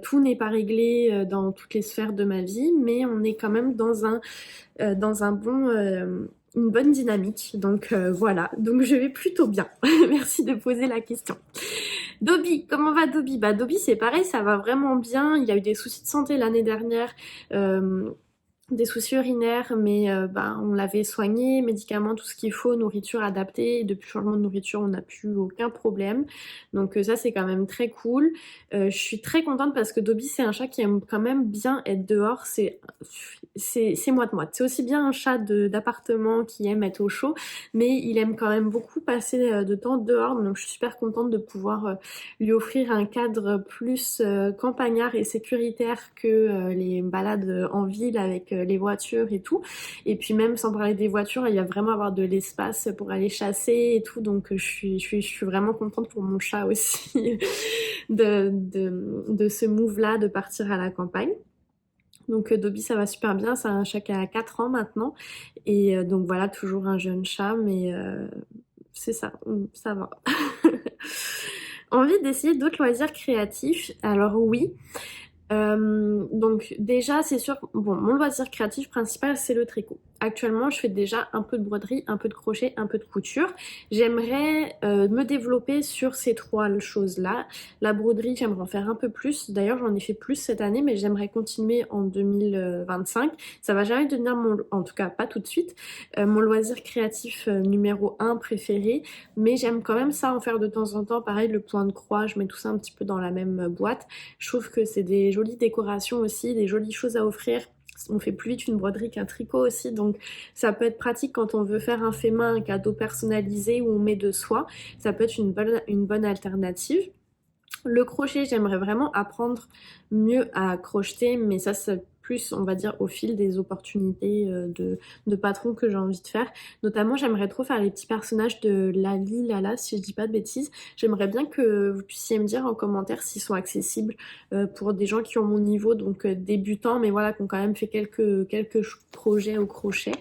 Tout n'est pas réglé dans toutes les sphères de ma vie, mais on est quand même dans un bon une bonne dynamique. Donc voilà, donc je vais plutôt bien. Merci de poser la question. Dobby, comment va Dobby? Bah Dobby c'est pareil, ça va vraiment bien. Il a eu des soucis de santé l'année dernière. Des soucis urinaires, mais bah, on l'avait soigné, médicaments, tout ce qu'il faut, nourriture adaptée. Et depuis le changement de nourriture, on n'a plus aucun problème. Donc ça, c'est quand même très cool. Je suis très contente parce que Dobby, c'est un chat qui aime quand même bien être dehors. C'est moite-moite. C'est aussi bien un chat d'appartement qui aime être au chaud, mais il aime quand même beaucoup passer de temps dehors. Donc je suis super contente de pouvoir lui offrir un cadre plus campagnard et sécuritaire que les balades en ville avec les voitures et tout. Et puis même sans parler des voitures, il y a vraiment avoir de l'espace pour aller chasser et tout. Donc je suis vraiment contente pour mon chat aussi de ce move-là, de partir à la campagne. Donc Dobby ça va super bien, c'est un chat qui a 4 ans maintenant. Et donc voilà, toujours un jeune chat, mais c'est ça, ça va. Envie d'essayer d'autres loisirs créatifs? Alors oui. Donc déjà c'est sûr, bon mon loisir créatif principal c'est le tricot. Actuellement je fais déjà un peu de broderie, un peu de crochet, un peu de couture. J'aimerais me développer sur ces trois choses là. La broderie j'aimerais en faire un peu plus, d'ailleurs j'en ai fait plus cette année mais j'aimerais continuer en 2025. Ça va jamais devenir en tout cas pas tout de suite, mon loisir créatif numéro 1 préféré, mais j'aime quand même ça en faire de temps en temps. Pareil le point de croix, je mets tout ça un petit peu dans la même boîte. Je trouve que c'est des jolies décorations aussi, des jolies choses à offrir. On fait plus vite une broderie qu'un tricot aussi, donc ça peut être pratique quand on veut faire un fait main, un cadeau personnalisé où on met de soi. Ça peut être une bonne alternative. Le crochet, j'aimerais vraiment apprendre mieux à crocheter, mais ça c'est plus, on va dire, au fil des opportunités de patron que j'ai envie de faire. Notamment, j'aimerais trop faire les petits personnages de Lali Lala, si je dis pas de bêtises. J'aimerais bien que vous puissiez me dire en commentaire s'ils sont accessibles pour des gens qui ont mon niveau, donc débutants, mais voilà, qui ont quand même fait quelques projets au crochet.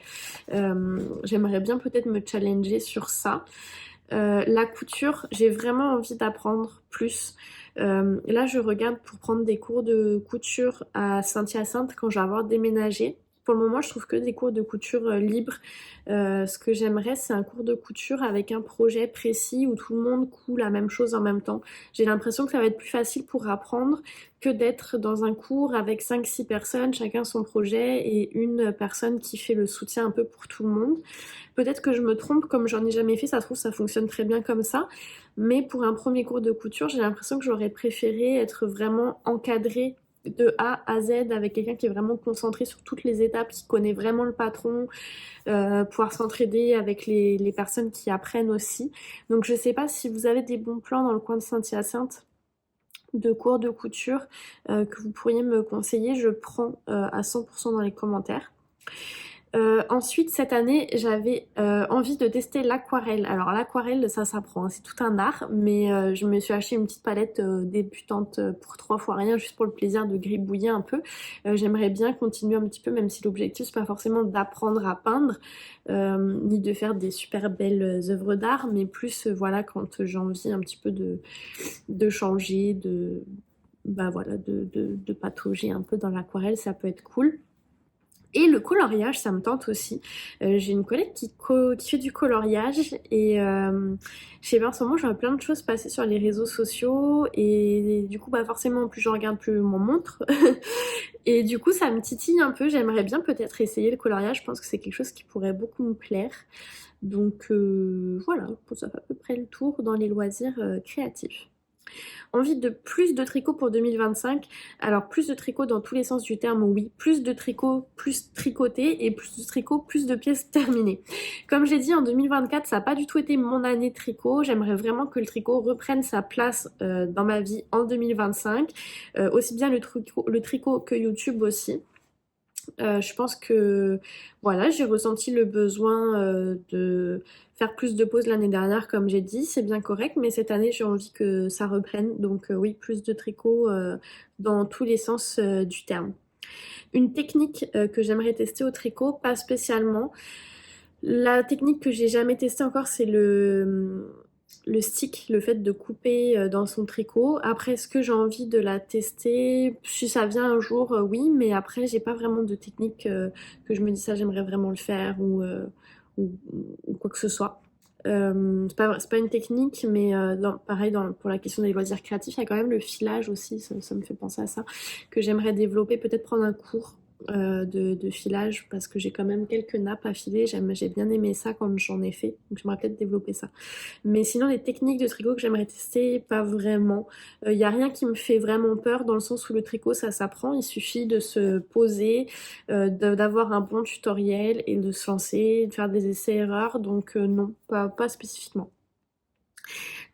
J'aimerais bien peut-être me challenger sur ça. La couture, j'ai vraiment envie d'apprendre plus. Là, je regarde pour prendre des cours de couture à Saint-Hyacinthe quand je vais avoir déménagé. Pour le moment, je trouve que des cours de couture libres. Ce que j'aimerais, c'est un cours de couture avec un projet précis où tout le monde coud la même chose en même temps. J'ai l'impression que ça va être plus facile pour apprendre que d'être dans un cours avec 5-6 personnes, chacun son projet et une personne qui fait le soutien un peu pour tout le monde. Peut-être que je me trompe, comme j'en ai jamais fait, ça se trouve ça fonctionne très bien comme ça. Mais pour un premier cours de couture, j'ai l'impression que j'aurais préféré être vraiment encadrée de A à Z avec quelqu'un qui est vraiment concentré sur toutes les étapes, qui connaît vraiment le patron, pouvoir s'entraider avec les personnes qui apprennent aussi. Donc je sais pas si vous avez des bons plans dans le coin de Saint-Hyacinthe de cours de couture que vous pourriez me conseiller, je prends à 100% dans les commentaires. Ensuite, cette année, j'avais envie de tester l'aquarelle. Alors l'aquarelle, ça s'apprend, hein, c'est tout un art, mais je me suis acheté une petite palette débutante pour 3 fois rien, juste pour le plaisir de gribouiller un peu. J'aimerais bien continuer un petit peu, même si l'objectif, c'est pas forcément d'apprendre à peindre, ni de faire des super belles œuvres d'art, mais plus, voilà, quand j'ai envie un petit peu de changer, bah voilà, de patauger un peu dans l'aquarelle, ça peut être cool. Et le coloriage, ça me tente aussi. J'ai une collègue qui fait du coloriage et je sais pas, en ce moment, je vois plein de choses passer sur les réseaux sociaux et du coup, bah forcément, plus je regarde, plus mon montre. Et du coup, ça me titille un peu. J'aimerais bien peut-être essayer le coloriage. Je pense que c'est quelque chose qui pourrait beaucoup me plaire. Donc voilà, ça fait à peu près le tour dans les loisirs créatifs. Envie de plus de tricot pour 2025. Alors plus de tricot dans tous les sens du terme, oui. Plus de tricot, plus tricoté et plus de tricot, plus de pièces terminées. Comme j'ai dit, en 2024, ça n'a pas du tout été mon année tricot. J'aimerais vraiment que le tricot reprenne sa place dans ma vie en 2025. Aussi bien le tricot que YouTube aussi. Je pense que voilà, j'ai ressenti le besoin de faire plus de pauses l'année dernière, comme j'ai dit, c'est bien correct, mais cette année j'ai envie que ça reprenne, donc oui, plus de tricot dans tous les sens du terme. Une technique que j'aimerais tester au tricot, pas spécialement. La technique que j'ai jamais testée encore, c'est le stick, le fait de couper dans son tricot. Après, est-ce que j'ai envie de la tester? Si ça vient un jour, oui, mais après, j'ai pas vraiment de technique que je me dis ça, j'aimerais vraiment le faire ou, ou quoi que ce soit. C'est pas une technique, mais pareil, pour la question des loisirs créatifs, il y a quand même le filage aussi, ça me fait penser à ça, que j'aimerais développer, peut-être prendre un cours de filage parce que j'ai quand même quelques nappes à filer, j'ai bien aimé ça quand j'en ai fait, donc j'aimerais peut-être développer ça. Mais sinon les techniques de tricot que j'aimerais tester, pas vraiment. Il n'y a rien qui me fait vraiment peur dans le sens où le tricot ça s'apprend, il suffit de se poser, d'avoir un bon tutoriel et de se lancer, de faire des essais-erreurs, donc non, pas spécifiquement.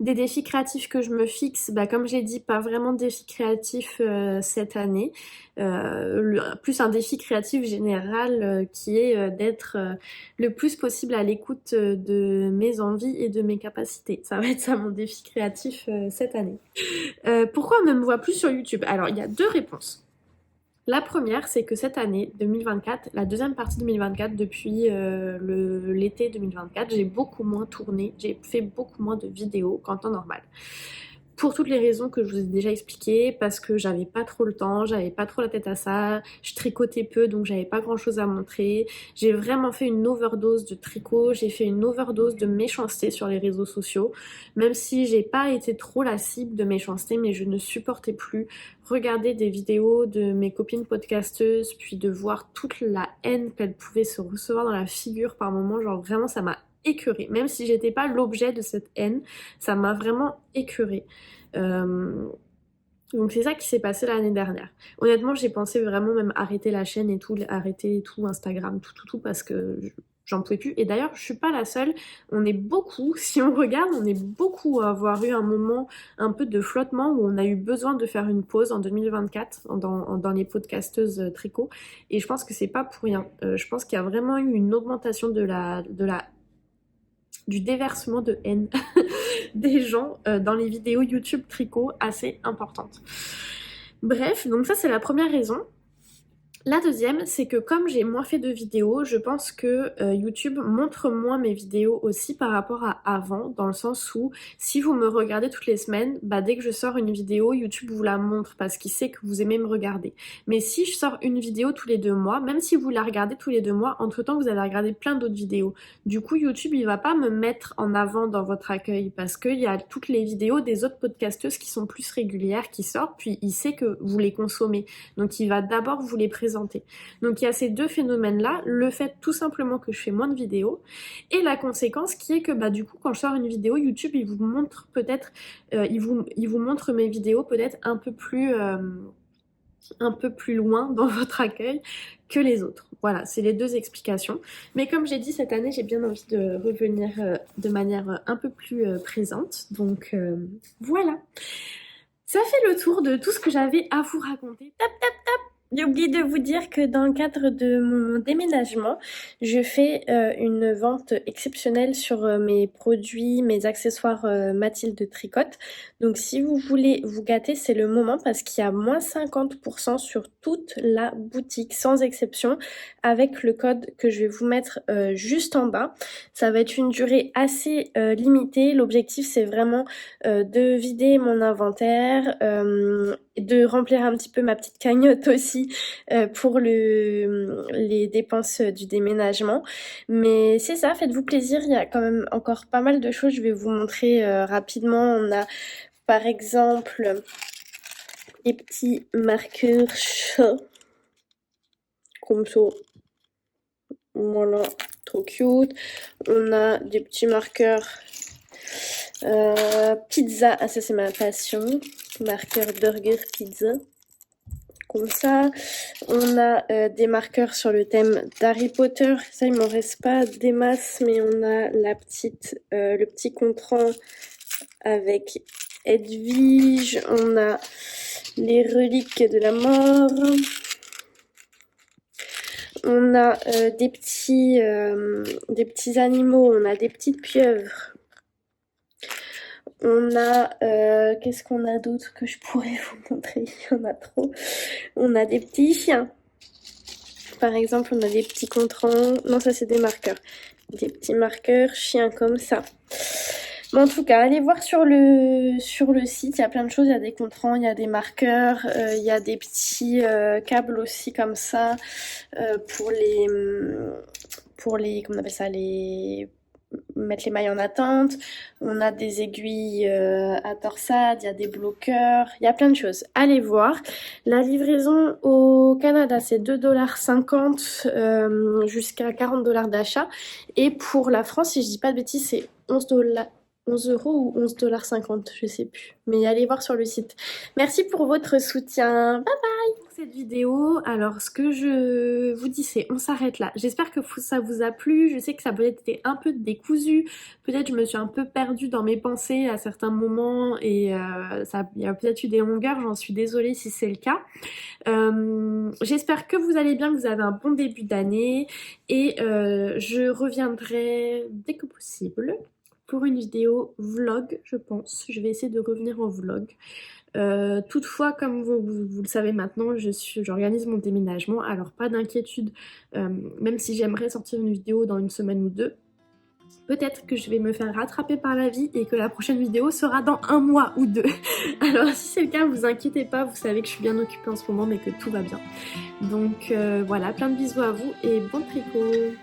Des défis créatifs que je me fixe, comme je l'ai dit, pas vraiment de défis créatifs cette année. Plus un défi créatif général qui est d'être le plus possible à l'écoute de mes envies et de mes capacités. Ça va être ça mon défi créatif cette année. Pourquoi on ne me voit plus sur YouTube? Alors il y a deux réponses. La première, c'est que cette année 2024, la deuxième partie 2024, depuis l'été 2024, j'ai beaucoup moins tourné, j'ai fait beaucoup moins de vidéos qu'en temps normal. Pour toutes les raisons que je vous ai déjà expliquées, parce que j'avais pas trop le temps, j'avais pas trop la tête à ça, je tricotais peu donc j'avais pas grand chose à montrer. J'ai vraiment fait une overdose de tricot, j'ai fait une overdose de méchanceté sur les réseaux sociaux, même si j'ai pas été trop la cible de méchanceté, mais je ne supportais plus regarder des vidéos de mes copines podcasteuses, puis de voir toute la haine qu'elles pouvaient se recevoir dans la figure par moments, genre vraiment ça m'a écœurée. Même si j'étais pas l'objet de cette haine, ça m'a vraiment écœurée. Donc c'est ça qui s'est passé l'année dernière. Honnêtement, j'ai pensé vraiment même arrêter la chaîne et tout, arrêter tout Instagram, tout parce que j'en pouvais plus. Et d'ailleurs, je suis pas la seule. On est beaucoup, si on regarde, on est beaucoup à avoir eu un moment un peu de flottement où on a eu besoin de faire une pause en 2024 dans les podcasteuses tricot. Et je pense que c'est pas pour rien. Je pense qu'il y a vraiment eu une augmentation du déversement de haine des gens dans les vidéos YouTube tricot assez importante. Bref, donc ça c'est la première raison. La deuxième, c'est que comme j'ai moins fait de vidéos, je pense que YouTube montre moins mes vidéos aussi par rapport à avant, dans le sens où si vous me regardez toutes les semaines, dès que je sors une vidéo, YouTube vous la montre parce qu'il sait que vous aimez me regarder. Mais si je sors une vidéo tous les 2 mois, même si vous la regardez tous les 2 mois, entre-temps vous allez regarder plein d'autres vidéos. Du coup, YouTube, il va pas me mettre en avant dans votre accueil parce qu'il y a toutes les vidéos des autres podcasteuses qui sont plus régulières, qui sortent, puis il sait que vous les consommez. Donc il va d'abord vous les présenter. Donc il y a ces deux phénomènes-là, le fait tout simplement que je fais moins de vidéos, et la conséquence qui est que du coup quand je sors une vidéo, YouTube il vous montre peut-être, il vous montre mes vidéos peut-être un peu plus loin dans votre accueil que les autres. Voilà, c'est les deux explications. Mais comme j'ai dit, cette année, j'ai bien envie de revenir de manière un peu plus présente. Donc voilà. Ça fait le tour de tout ce que j'avais à vous raconter. Tap, tap, tap. J'ai oublié de vous dire que dans le cadre de mon déménagement, je fais une vente exceptionnelle sur mes produits, mes accessoires Mathilde Tricotte. Donc si vous voulez vous gâter, c'est le moment parce qu'il y a moins 50% sur toute la boutique, sans exception, avec le code que je vais vous mettre juste en bas. Ça va être une durée assez limitée. L'objectif, c'est vraiment de vider mon inventaire, de remplir un petit peu ma petite cagnotte aussi pour les dépenses du déménagement. Mais c'est ça, faites-vous plaisir, il y a quand même encore pas mal de choses, je vais vous montrer rapidement. On a par exemple des petits marqueurs chats, comme ça. Voilà, trop cute. On a des petits marqueurs pizza, ça c'est ma passion, marqueur burger pizza, comme ça. On a des marqueurs sur le thème d'Harry Potter, ça il m'en reste pas des masses, mais on a le petit contrant avec Edwige, on a les reliques de la mort, on a des petits animaux, on a des petites pieuvres. On a, qu'est-ce qu'on a d'autre que je pourrais vous montrer? Il y en a trop. On a des petits chiens. Par exemple, on a des petits contrans. Non, ça c'est des marqueurs. Des petits marqueurs chiens comme ça. Mais en tout cas, allez voir sur le site, il y a plein de choses. Il y a des contrans, il y a des marqueurs, il y a des petits câbles aussi comme ça pour les, comment on appelle ça, mettre les mailles en attente. On a des aiguilles à torsade, il y a des bloqueurs, il y a plein de choses. Allez voir. La livraison au Canada, c'est 2,50 $ jusqu'à 40 $ d'achat. Et pour la France, si je dis pas de bêtises, c'est 11 € ou 11,50 $, je sais plus. Mais allez voir sur le site. Merci pour votre soutien. Bye bye! cette vidéo. Alors ce que je vous dis c'est on s'arrête là. J'espère que ça vous a plu. Je sais que ça a peut-être été un peu décousu, peut-être je me suis un peu perdue dans mes pensées à certains moments et il y a peut-être eu des longueurs, j'en suis désolée si c'est le cas. J'espère que vous allez bien, que vous avez un bon début d'année et je reviendrai dès que possible pour une vidéo vlog, je pense. Je vais essayer de revenir en vlog. Toutefois, comme vous le savez maintenant, j'organise mon déménagement, alors pas d'inquiétude, même si j'aimerais sortir une vidéo dans une semaine ou deux. Peut-être que je vais me faire rattraper par la vie et que la prochaine vidéo sera dans 1 mois ou 2. Alors si c'est le cas, vous inquiétez pas, vous savez que je suis bien occupée en ce moment mais que tout va bien. Donc voilà, plein de bisous à vous et bon tricot!